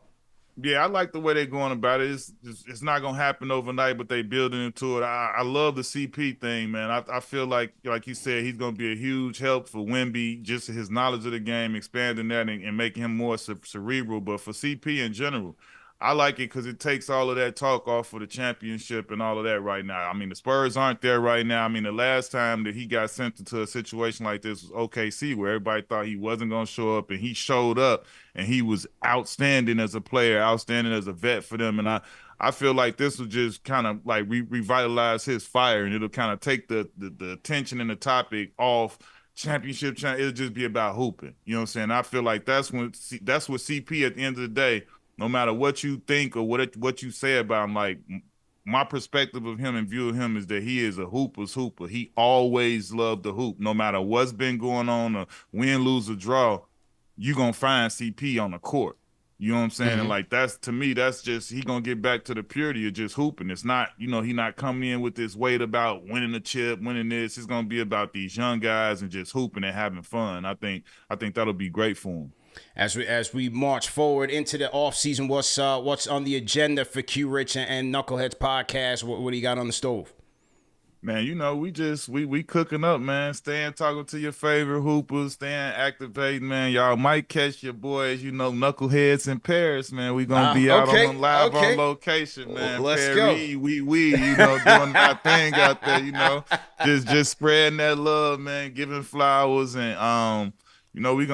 Yeah, I like the way they're going about it. It's not going to happen overnight, but they building into it. I love the CP thing, man. I feel like you said, he's going to be a huge help for Wemby, just his knowledge of the game, expanding that and making him more cerebral. But for CP in general, I like it because it takes all of that talk off for the championship and all of that right now. I mean, the Spurs aren't there right now. I mean, the last time that he got sent into a situation like this was OKC, where everybody thought he wasn't going to show up, and he showed up, and he was outstanding as a player, outstanding as a vet for them. And I feel like this will just kind of like revitalize his fire, and it'll kind of take the attention and the topic off championship. It'll just be about hooping. You know what I'm saying? I feel like that's what CP at the end of the day, no matter what you think or what you say about him, like my perspective of him and view of him is that he is a hooper's hooper. He always loved the hoop. No matter what's been going on, or win, lose, or draw, you're going to find CP on the court. You know what I'm saying? Mm-hmm. And like, that's, to me, that's just, he going to get back to the purity of just hooping. It's not, he not coming in with this weight about winning the chip, winning this. It's going to be about these young guys and just hooping and having fun. I think that'll be great for him. As we march forward into the offseason, what's on the agenda for Q Rich and Knuckleheads podcast? What do you got on the stove? Man, we cooking up, man. Staying talking to your favorite hoopers, staying activating, man. Y'all might catch your boys, Knuckleheads in Paris, man. We gonna be out on live on location, man. Let's Paris, go. We doing our thing out there, just spreading that love, man, giving flowers, and we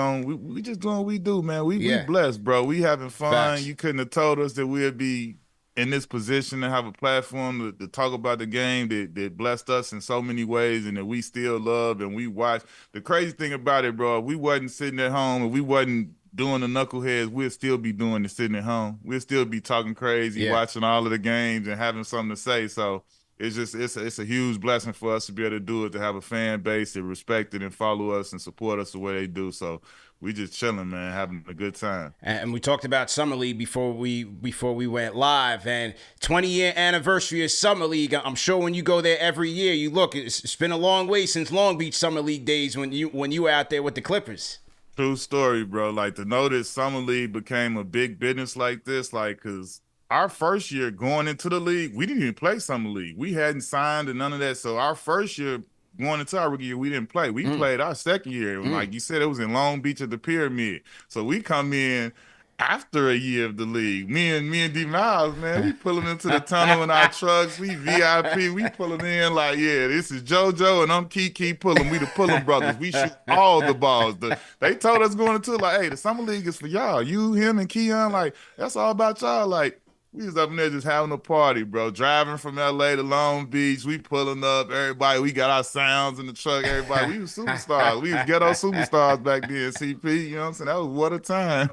just doing what we do, man. We blessed, bro. We having fun. Facts. You couldn't have told us that we'd be in this position to have a platform to talk about the game that blessed us in so many ways, and that we still love and we watch. The crazy thing about it, bro, if we wasn't sitting at home, if we wasn't doing the Knuckleheads, we'll still be doing the sitting at home. We'll still be talking crazy, watching all of the games and having something to say. So it's a huge blessing for us to be able to do it, to have a fan base that respect it and follow us and support us the way they do. So we just chilling, man, having a good time. And we talked about Summer League before we went live, and 20-year anniversary of Summer League. I'm sure when you go there every year, you look. It's been a long way since Long Beach Summer League days when you were out there with the Clippers. True story, bro. Like, to know that Summer League became a big business like this, like, because our first year going into the league, we didn't even play Summer League. We hadn't signed and none of that. So our first year going into our rookie year, we didn't play. We played our second year. Like you said, it was in Long Beach at the Pyramid. So we come in after a year of the league. Me and D Miles, man, we pulling into the tunnel in our trucks. We VIP. We pulling in like, this is JoJo and I'm Kiki pulling. We the pulling brothers. We shoot all the balls. They told us going into it, like, hey, the Summer League is for y'all. You, him, and Keon, like, that's all about y'all. Like, we was up in there just having a party, bro. Driving from LA to Long Beach. We pulling up. Everybody, we got our sounds in the truck. Everybody, we was superstars. We was ghetto superstars back then, CP. You know what I'm saying? That was what a time.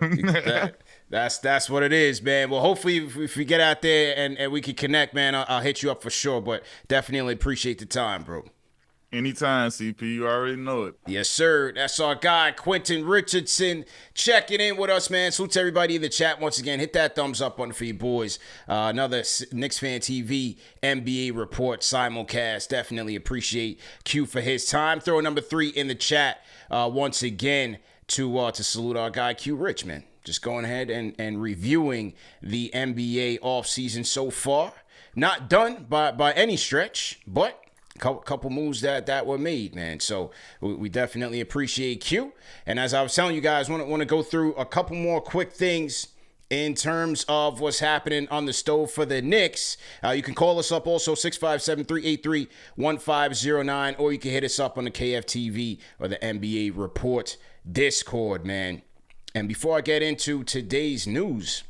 That's what it is, man. Well, hopefully if we get out there and we can connect, man, I'll hit you up for sure. But definitely appreciate the time, bro. Anytime, CP. You already know it. Yes, sir. That's our guy, Quentin Richardson, checking in with us, man. Salute to everybody in the chat once again. Hit that thumbs up button for you boys. Another Knicks Fan TV NBA report simulcast. Definitely appreciate Q for his time. Throw number 3 in the chat once again to salute our guy, Q Rich, man. Just going ahead and reviewing the NBA offseason so far. Not done by any stretch, but couple moves that were made, man. So we definitely appreciate Q. And as I was telling you guys, want to go through a couple more quick things in terms of what's happening on the stove for the Knicks. You can call us up also, 657-383-1509, or you can hit us up on the KFTV or the NBA Report Discord, man. And before I get into today's news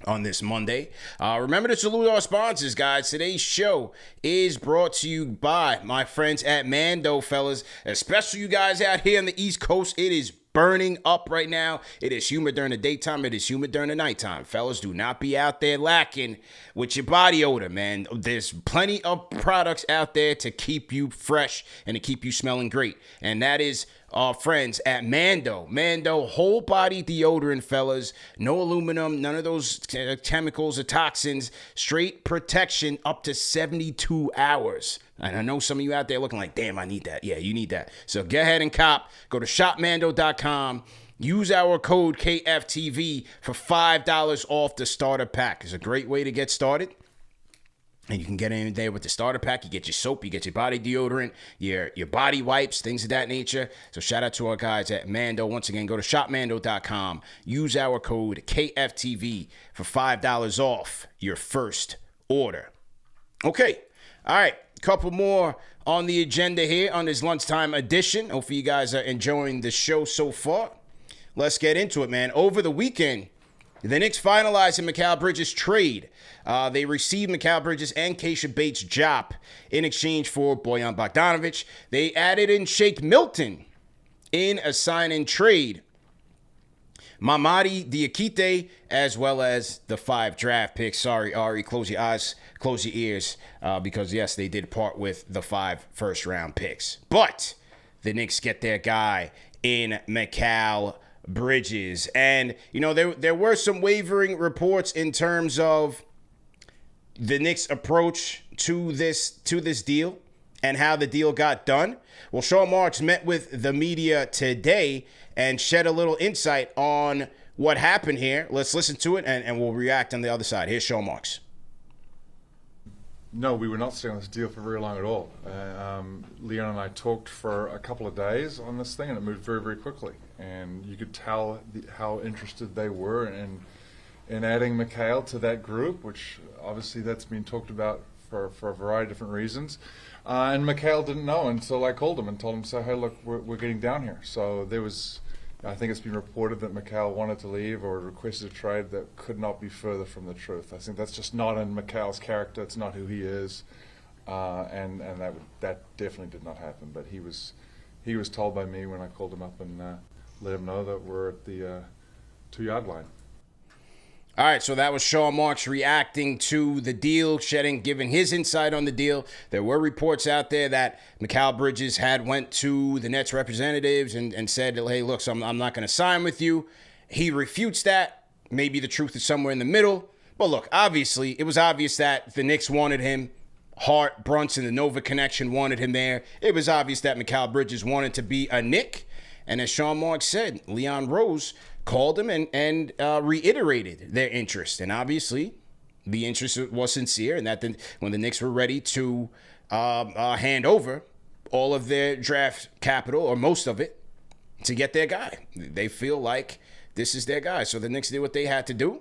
on this Monday, remember to salute our sponsors, guys. Today's show is brought to you by my friends at Mando, fellas. Especially you guys out here on the East Coast, it is burning up right now. It is humid during the daytime. It is humid during the nighttime. Fellas, do not be out there lacking with your body odor, man. There's plenty of products out there to keep you fresh and to keep you smelling great. And that is our friends at Mando. Mando whole body deodorant, fellas. No aluminum, none of those chemicals or toxins. Straight protection up to 72 hours. And I know some of you out there looking like, damn, I need that. Yeah, you need that. So go ahead and cop. Go to shopmando.com. Use our code KFTV for $5 off the starter pack. It's a great way to get started. And you can get in there with the starter pack. You get your soap, you get your body deodorant, your body wipes, things of that nature. So shout out to our guys at Mando. Once again, go to shopmando.com. Use our code KFTV for $5 off your first order. Okay. All right. Couple more on the agenda here on this lunchtime edition. Hopefully you guys are enjoying the show so far. Let's get into it, man. Over the weekend, the Knicks finalized a Mikal Bridges trade. They received Mikal Bridges and Keisha Bates-Diop in exchange for Bojan Bogdanovic. They added in Shake Milton in a sign-and trade. Mamadi Diakite, as well as the 5 draft picks. Sorry, Ari, close your eyes, close your ears, because, yes, they did part with the 5 first-round picks. But the Knicks get their guy in Mikal Bridges. And, you know, there were some wavering reports in terms of the Knicks' approach to this deal and how the deal got done. Well, Sean Marks met with the media today and shed a little insight on what happened here. Let's listen to it, and we'll react on the other side. Here's Sean Marks. No, we were not staying on this deal for very long at all. Leon and I talked for a couple of days on this thing, and it moved very, very quickly. And you could tell how interested they were in adding Mikal to that group, which obviously that's been talked about for a variety of different reasons. And Mikal didn't know until I called him and told him, so, hey, look, we're getting down here. So there was, I think it's been reported that Mikal wanted to leave or requested a trade that could not be further from the truth. I think that's just not in Mikal's character. It's not who he is. And that definitely did not happen. But he was told by me when I called him up and let him know that we're at the 2-yard line. All right, so that was Sean Marks reacting to the deal, giving his insight on the deal. There were reports out there that Mikal Bridges had went to the Nets representatives and said, hey, look, so I'm not going to sign with you. He refutes that. Maybe the truth is somewhere in the middle. But look, obviously, it was obvious that the Knicks wanted him. Hart, Brunson, the Nova connection wanted him there. It was obvious that Mikal Bridges wanted to be a Knick. And as Sean Marks said, Leon Rose called him and reiterated their interest. And obviously, the interest was sincere, and that when the Knicks were ready to hand over all of their draft capital, or most of it, to get their guy. They feel like this is their guy. So the Knicks did what they had to do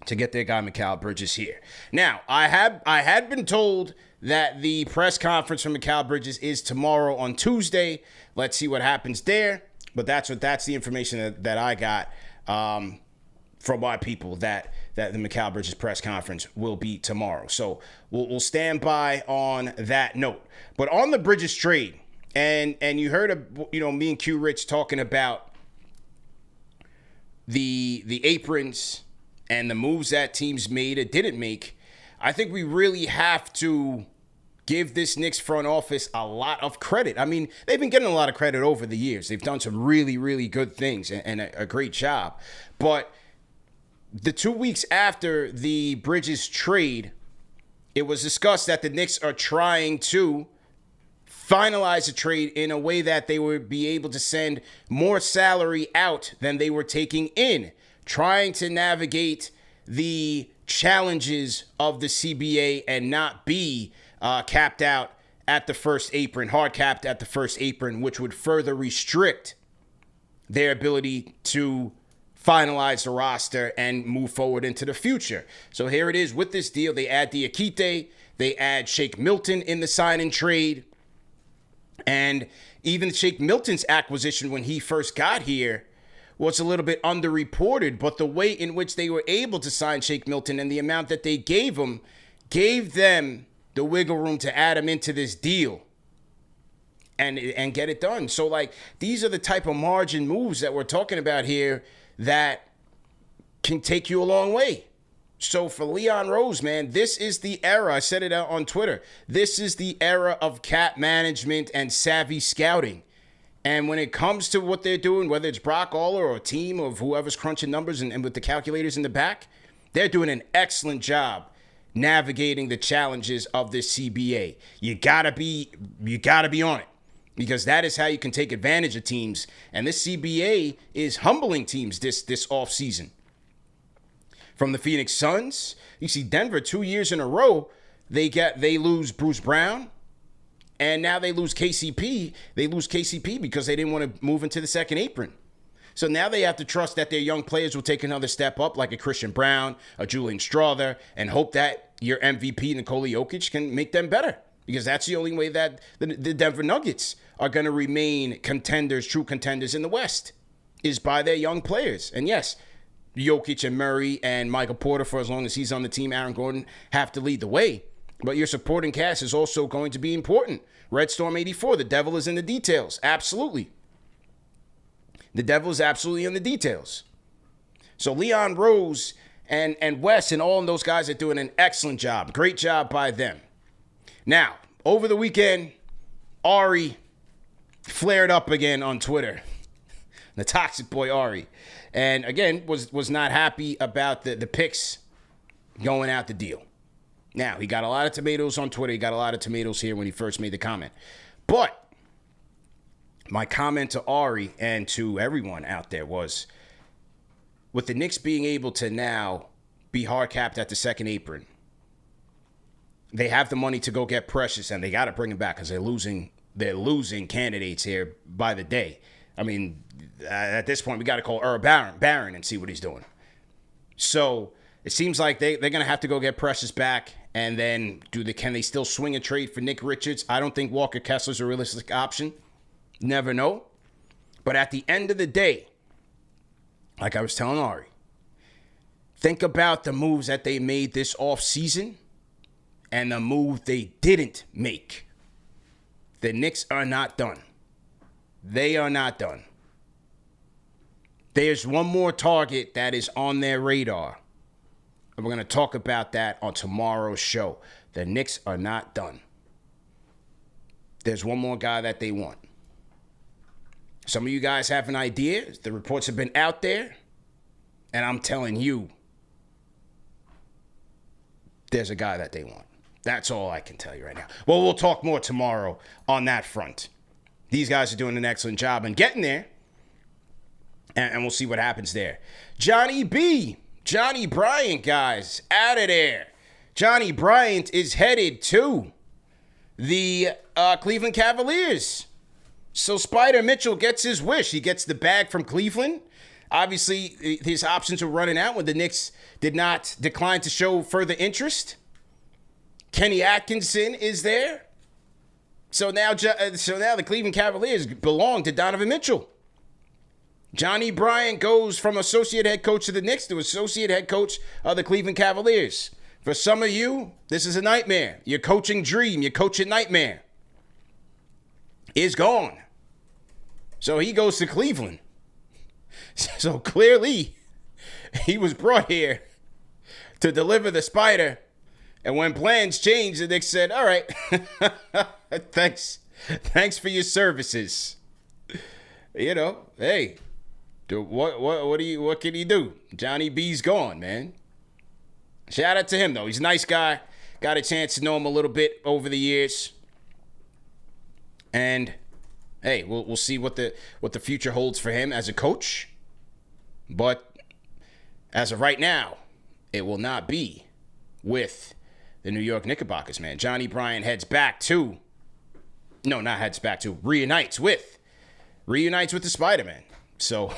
to get their guy Mikal Bridges here. Now, I had been told that the press conference for Mikal Bridges is tomorrow on Tuesday. Let's see what happens there. But that's the information that I got from my people, that the Mikal Bridges press conference will be tomorrow. So we'll stand by on that note. But on the Bridges trade, and you heard me and Q Rich talking about the aprons and the moves that teams made or didn't make. I think we really have to give this Knicks front office a lot of credit. I mean, they've been getting a lot of credit over the years. They've done some really, really good things and a great job. But the 2 weeks after the Bridges trade, it was discussed that the Knicks are trying to finalize the trade in a way that they would be able to send more salary out than they were taking in, trying to navigate the challenges of the CBA and not be capped out at the first apron, hard capped at the first apron, which would further restrict their ability to finalize the roster and move forward into the future. So here it is with this deal. They add Diakite, they add Shake Milton in the sign and trade. And even Shake Milton's acquisition when he first got here was a little bit underreported, but the way in which they were able to sign Shake Milton and the amount that they gave him gave them the wiggle room to add him into this deal. and get it done. So, like, these are the type of margin moves that we're talking about here that can take you a long way. So for Leon Rose, man, this is the era. I said it out on Twitter. This is the era of cap management and savvy scouting. And when it comes to what they're doing, whether it's Brock Aller or a team of whoever's crunching numbers and with the calculators in the back, they're doing an excellent job navigating the challenges of this CBA. You gotta be on it, because that is how you can take advantage of teams. And this CBA is humbling teams this offseason. From the Phoenix Suns, you see Denver 2 years in a row, they lose Bruce Brown, and now they lose KCP. They lose KCP because they didn't want to move into the second apron. So now they have to trust that their young players will take another step up, like a Christian Brown, a Julian Strawther, and hope that your MVP, Nikola Jokic, can make them better. Because that's the only way that the Denver Nuggets are going to remain contenders, true contenders in the West, is by their young players. And yes, Jokic and Murray and Michael Porter, for as long as he's on the team, Aaron Gordon, have to lead the way. But your supporting cast is also going to be important. Red Storm 84, the devil is in the details. Absolutely. The devil is absolutely in the details. So Leon Rose and Wes and all of those guys are doing an excellent job. Great job by them. Now, over the weekend, Ari flared up again on Twitter. The toxic boy Ari. And again, was not happy about the picks going out the deal. Now, he got a lot of tomatoes on Twitter. He got a lot of tomatoes here when he first made the comment. But my comment to Ari and to everyone out there was, with the Knicks being able to now be hard capped at the second apron, they have the money to go get Precious, and they got to bring him back because they're losing candidates here by the day. I mean, at this point, we got to call Earl Barron and see what he's doing. So it seems like they're going to have to go get Precious back. And then can they still swing a trade for Nick Richards? I don't think Walker Kessler's a realistic option. Never know. But at the end of the day, like I was telling Ari, think about the moves that they made this offseason and the move they didn't make. The Knicks are not done. They are not done. There's one more target that is on their radar. And we're going to talk about that on tomorrow's show. The Knicks are not done. There's one more guy that they want. Some of you guys have an idea. The reports have been out there. And I'm telling you, there's a guy that they want. That's all I can tell you right now. Well, we'll talk more tomorrow on that front. These guys are doing an excellent job and getting there. And we'll see what happens there. Johnny Bryant, guys, out of there. Johnny Bryant is headed to the Cleveland Cavaliers. So Spider Mitchell gets his wish. He gets the bag from Cleveland. Obviously, his options were running out when the Knicks did not decline to show further interest. Kenny Atkinson is there. So now the Cleveland Cavaliers belong to Donovan Mitchell. Johnny Bryant goes from associate head coach of the Knicks to associate head coach of the Cleveland Cavaliers. For some of you, this is a nightmare. Your coaching dream, your coaching nightmare is gone. So he goes to Cleveland. So clearly, he was brought here to deliver the spider. And when plans changed, the Knicks said, all right, thanks for your services. You know, hey, what can he do? Johnny B's gone, man. Shout out to him, though. He's a nice guy. Got a chance to know him a little bit over the years. And, hey, we'll see what the future holds for him as a coach. But as of right now, it will not be with the New York Knickerbockers, man. Johnny Bryant reunites with the Spider-Man. So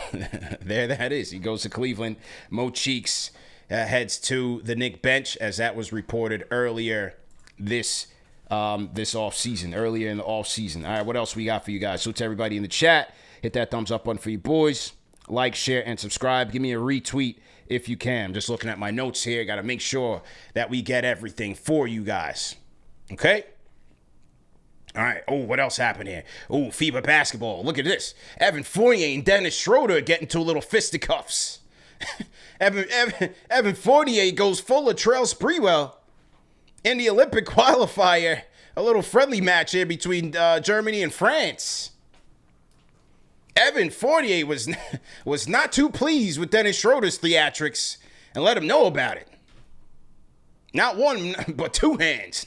there that is. He goes to Cleveland. Mo Cheeks heads to the Knick bench, as that was reported earlier this offseason, earlier in the offseason. All right, what else we got for you guys? So to everybody in the chat, hit that thumbs up button for you boys. Like, share, and subscribe. Give me a retweet if you can. I'm just looking at my notes here. Got to make sure that we get everything for you guys. Okay? All right. Oh, what else happened here? Oh, FIBA basketball. Look at this. Evan Fournier and Dennis Schroeder get into a little fisticuffs. Evan Fournier goes full of Latrell Sprewell in the Olympic qualifier. A little friendly match here between Germany and France. Evan Fournier was not too pleased with Dennis Schroeder's theatrics and let him know about it. Not one, but two hands.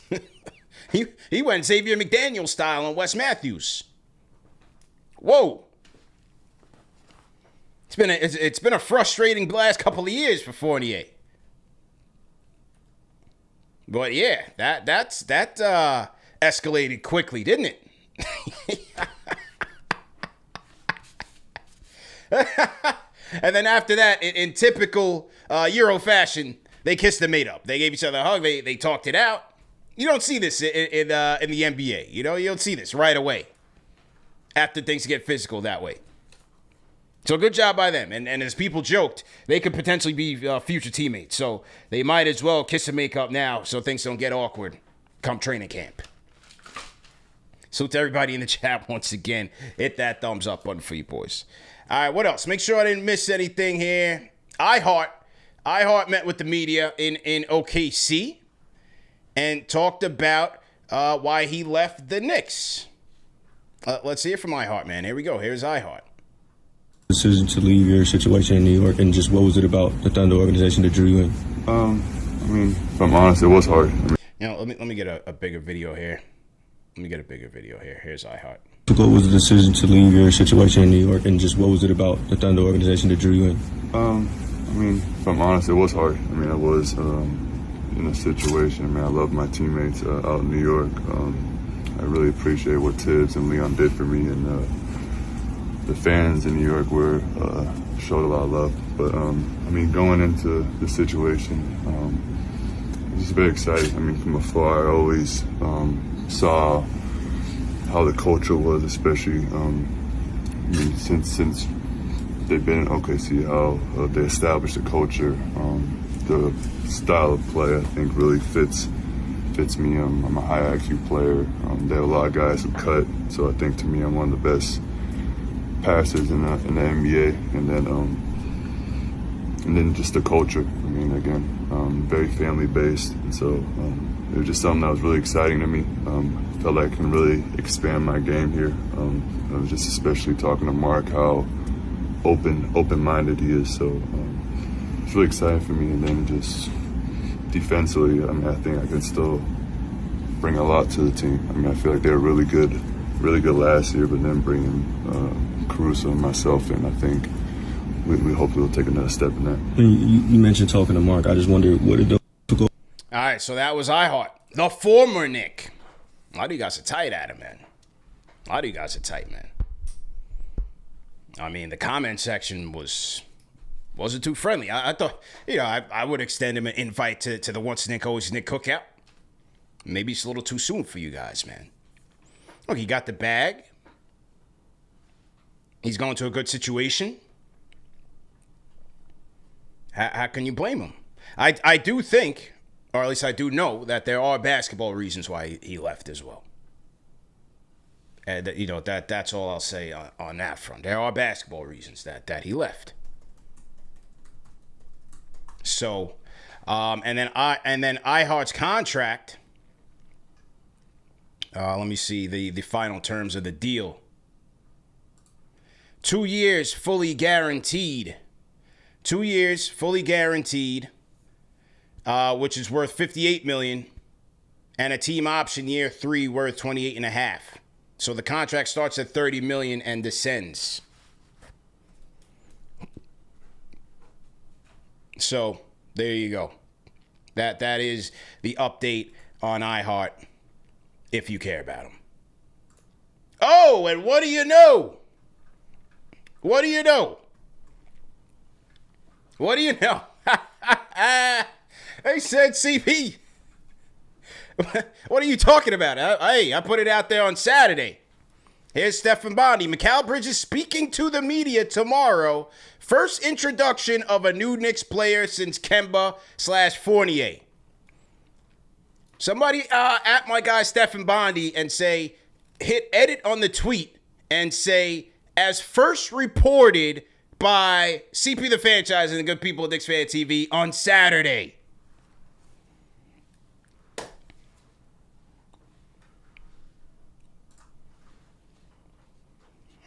He went Xavier McDaniel style on Wes Matthews. Whoa. It's been a frustrating last couple of years for Fournier. But yeah, that escalated quickly, didn't it? And then after that, in typical Euro fashion, they kissed and made up. They gave each other a hug. They talked it out. You don't see this in the NBA. You don't see this right away after things get physical that way. So good job by them. And as people joked, they could potentially be future teammates. So they might as well kiss and make up now so things don't get awkward come training camp. So to everybody in the chat, once again, hit that thumbs up button for you boys. All right, what else? Make sure I didn't miss anything here. iHeart met with the media in OKC and talked about why he left the Knicks. Let's hear from iHeart, man. Here we go. Here's iHeart. Decision to leave your situation in New York, and just what was it about the Thunder organization that drew you in? I mean, if I'm honest, it was hard. Let me get a bigger video here. Here's iHeart. What was the decision to leave your situation in New York, and just what was it about the Thunder organization that drew you in? I mean, if I'm honest, it was hard. I mean, I was in a situation. I mean, I love my teammates out in New York. I really appreciate what Tibbs and Leon did for me, and the fans in New York showed a lot of love. But I mean, going into the situation, I was just very excited. I mean, from afar, I always saw how the culture was, especially I mean, since they've been in OKC, how they established the culture. The style of play, I think, really fits me. I'm a high IQ player. They have a lot of guys who cut, so I think to me, I'm one of the best passers in the NBA. And then just the culture. I mean, again, very family based, and so it was just something that was really exciting to me. I felt like I can really expand my game here. I was just especially talking to Mark how open-minded he is. So it's really exciting for me. And then just defensively, I mean, I think I can still bring a lot to the team. I mean, I feel like they were really good last year, but then bringing Caruso and myself in, I think we hopefully will take another step in that. You mentioned talking to Mark. I just wondered what did go. All right, so that was iHeart, the former Nick. A lot of you guys are tight at him, man. I mean, the comment section wasn't too friendly. I thought, I would extend him an invite to the Once Nick, Always Nick cookout. Maybe it's a little too soon for you guys, man. Look, he got the bag. He's going to a good situation. How can you blame him? I do think, or at least I do know, that there are basketball reasons why he left as well. And that's all I'll say on that front. There are basketball reasons that he left. So, and then iHeart's contract. Let me see the final terms of the deal. 2 years fully guaranteed. 2 years fully guaranteed, which is worth $58 million, and a team option year 3 worth $28.5 million. So the contract starts at $30 million and descends. So there you go. That is the update on iHeart, if you care about them. Oh, and what do you know? What do you know? They said CP. What are you talking about? I put it out there on Saturday. Here's Stephen Bondi. Mikal Bridges speaking to the media tomorrow. First introduction of a new Knicks player since Kemba/Fournier. Somebody at my guy Stephen Bondi and say, hit edit on the tweet and say, as first reported by CP the Franchise and the good people at Knicks Fan TV on Saturday.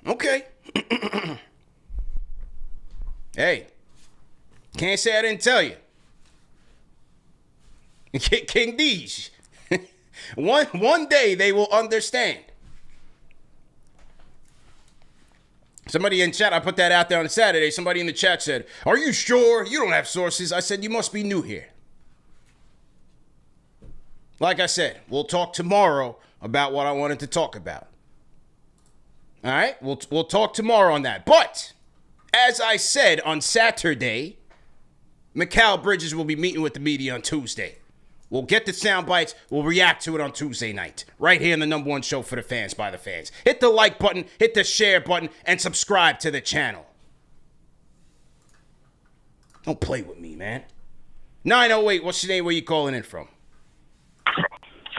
Okay. Hey, can't say I didn't tell you. King D's. One day they will understand. Somebody in chat, I put that out there on Saturday. Somebody in the chat said, "Are you sure you don't have sources?" I said, "You must be new here." Like I said, we'll talk tomorrow about what I wanted to talk about. All right, we'll talk tomorrow on that. But as I said on Saturday, Mikal Bridges will be meeting with the media on Tuesday. We'll get the sound bites. We'll react to it on Tuesday night. Right here in the #1 show for the fans, by the fans. Hit the like button, hit the share button, and subscribe to the channel. Don't play with me, man. 908, what's your name? Where you calling in from?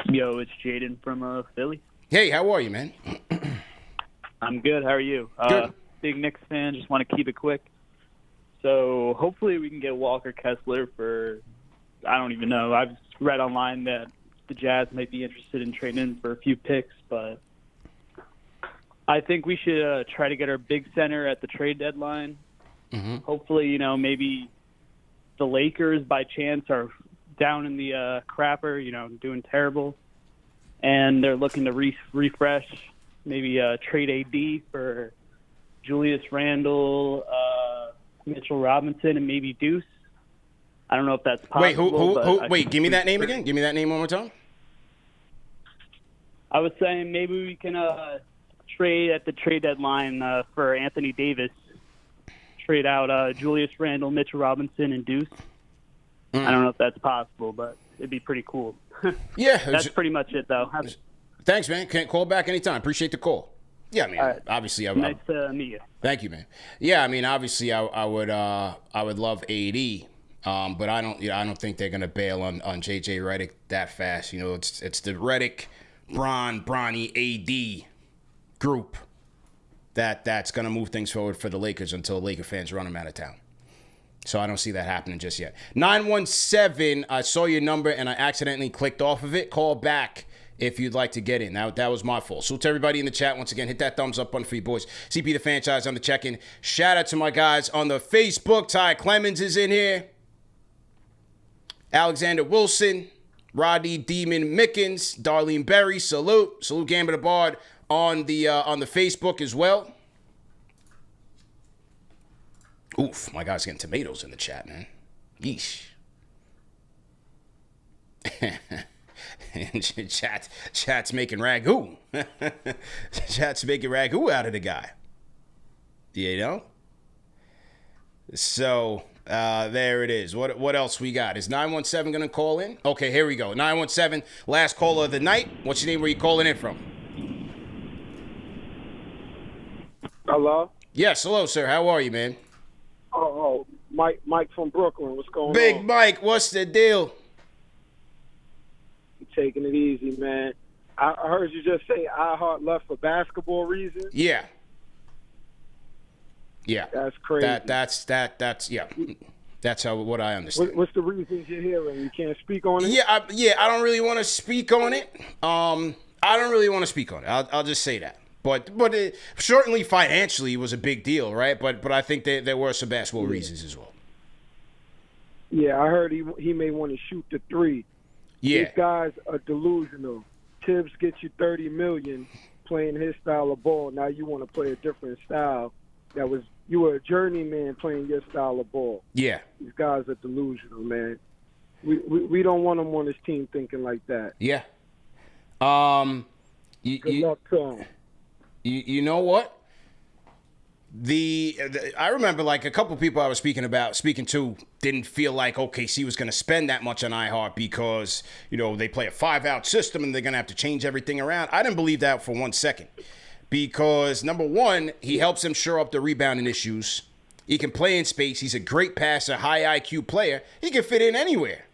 Yo, it's Jaden from Philly. Hey, how are you, man? I'm good. How are you? Good. Big Knicks fan. Just want to keep it quick. So hopefully we can get Walker Kessler for, I don't even know. I've read online that the Jazz might be interested in trading him for a few picks, but I think we should try to get our big center at the trade deadline. Mm-hmm. Hopefully, maybe the Lakers by chance are down in the crapper, doing terrible, and they're looking to refresh, maybe trade AD for Julius Randle, Mitchell Robinson, and maybe Deuce. I don't know if that's possible. Wait, wait, give me that name again. Give me that name one more time. I was saying maybe we can trade at the trade deadline for Anthony Davis. Trade out Julius Randle, Mitchell Robinson, and Deuce. I don't know if that's possible, but it'd be pretty cool. Yeah. That's pretty much it, though. Thanks, man. Can't call back anytime. Appreciate the call. Yeah, I mean, right. Obviously, Nice to meet you. Thank you, man. Yeah, I mean, obviously, I would love AD. But I don't think they're gonna bail on JJ Redick that fast. It's the Redick, Bronny, AD group that's gonna move things forward for the Lakers until Laker fans run them out of town. So I don't see that happening just yet. 917, I saw your number and I accidentally clicked off of it. Call back if you'd like to get in. That was my fault. So to everybody in the chat, once again, hit that thumbs up button for you boys. CP the Franchise on the check-in. Shout out to my guys on the Facebook. Ty Clemens is in here. Alexander Wilson, Rodney Demon Mickens, Darlene Berry, salute Gambit the Bard on the Facebook as well. Oof, my guy's getting tomatoes in the chat, man. Yeesh. Chat's making ragu. Chat's making ragu out of the guy. So there it is. What else we got? Is 917 going to call in? Okay, here we go. 917, last caller of the night. What's your name? Where you calling in from? Hello? Yes, hello, sir. How are you, man? Oh, Mike from Brooklyn. What's going on? Big Mike, what's the deal? You taking it easy, man. I heard you just say iHeart left for basketball reasons. Yeah. That's crazy. That's yeah. That's what I understand. What's the reasons you're hearing? You can't speak on it? Yeah, I don't really want to speak on it. I don't really want to speak on it. I'll just say that. But it, certainly financially it was a big deal, right? But I think there were some basketball reasons as well. Yeah, I heard he may want to shoot the three. Yeah. These guys are delusional. Tibbs gets you $30 million playing his style of ball. Now you want to play a different style. You were a journeyman playing your style of ball. Yeah. These guys are delusional, man. We don't want them on this team thinking like that. Yeah. Good luck to them. You know what? I remember like a couple people I was speaking to didn't feel like OKC was going to spend that much on iHeart because, they play a 5-out system and they're going to have to change everything around. I didn't believe that for 1 second because, number one, he helps them shore up the rebounding issues. He can play in space. He's a great passer, high IQ player. He can fit in anywhere.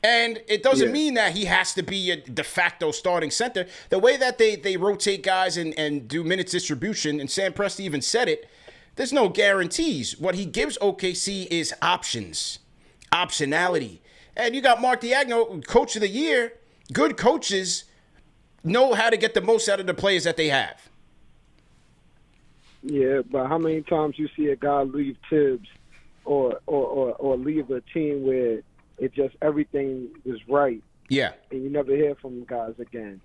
And it doesn't mean that he has to be a de facto starting center. The way that they rotate guys and do minutes distribution, and Sam Presti even said it, there's no guarantees. What he gives OKC is optionality. And you got Mark Diagno, Coach of the Year. Good coaches know how to get the most out of the players that they have. Yeah, but how many times you see a guy leave Tibbs or leave a team where it just everything was right? Yeah. And you never hear from guys again.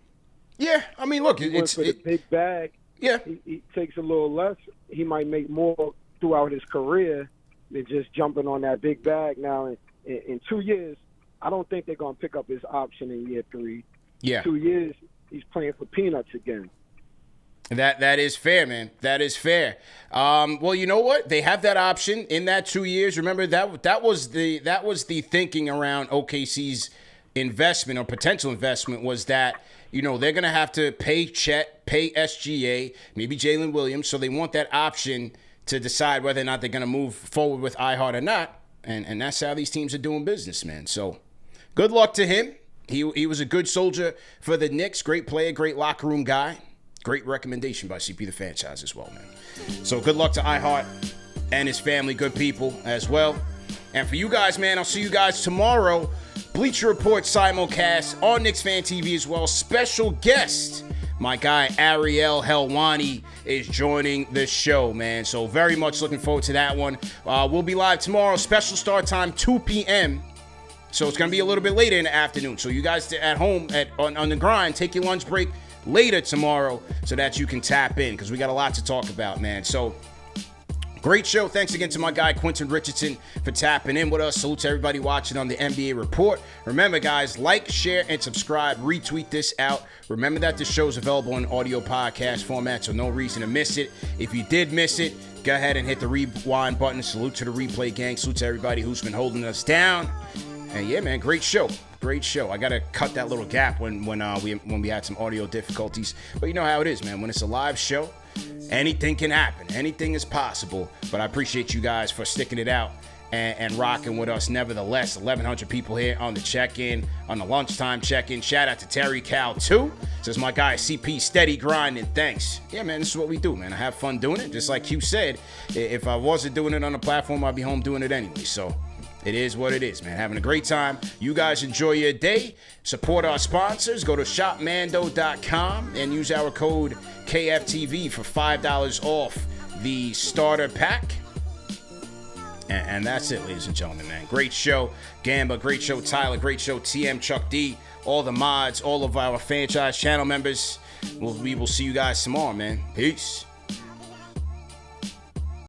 Yeah, I mean, look, it's a big bag. Yeah. He takes a little less. He might make more throughout his career than just jumping on that big bag. Now, in 2 years, I don't think they're going to pick up his option in year 3. Yeah. 2 years, he's playing for peanuts again. That is fair, man. That is fair. Well, you know what? They have that option in that 2 years. Remember that was the thinking around OKC's investment or potential investment was that, you know, they're gonna have to pay Chet, pay SGA, maybe Jalen Williams, so they want that option to decide whether or not they're gonna move forward with iHeart or not. And that's how these teams are doing business, man. So good luck to him. He was a good soldier for the Knicks. Great player, great locker room guy. Great recommendation by CP the Franchise as well, man. So good luck to iHeart and his family, good people as well. And for you guys, man, I'll see you guys tomorrow. Bleacher Report simulcast on Knicks Fan TV as well. Special guest, my guy Ariel Helwani is joining the show, man. So very much looking forward to that one. We'll be live tomorrow. Special start time, 2 p.m. So it's going to be a little bit later in the afternoon. So you guys at home on the grind, take your lunch break later tomorrow so that you can tap in because we got a lot to talk about, man. So great show. Thanks again to my guy Quentin Richardson for tapping in with us. Salute to everybody watching on the NBA Report. Remember, guys, like, share, and subscribe. Retweet this out. Remember that the show is available in audio podcast format, so no reason to miss it. If you did miss it, go ahead and hit the rewind button. Salute to the replay gang. Salute to everybody who's been holding us down. And yeah, man, great show. Great show. I gotta cut that little gap when we had some audio difficulties. But you know how it is, man. When it's a live show, anything can happen. Anything is possible. But I appreciate you guys for sticking it out and rocking with us. Nevertheless, 1,100 people here on the check-in, on the lunchtime check-in. Shout out to Terry Cal too. Says my guy CP, steady grinding. Thanks. Yeah, man, this is what we do, man. I have fun doing it. Just like Q said, if I wasn't doing it on the platform, I'd be home doing it anyway. So it is what it is, man. Having a great time. You guys enjoy your day. Support our sponsors. Go to shopmando.com and use our code KFTV for $5 off the starter pack. And that's it, ladies and gentlemen, man. Great show, Gamba. Great show, Tyler. Great show, TM, Chuck D. All the mods, all of our franchise channel members. We will see you guys tomorrow, man. Peace.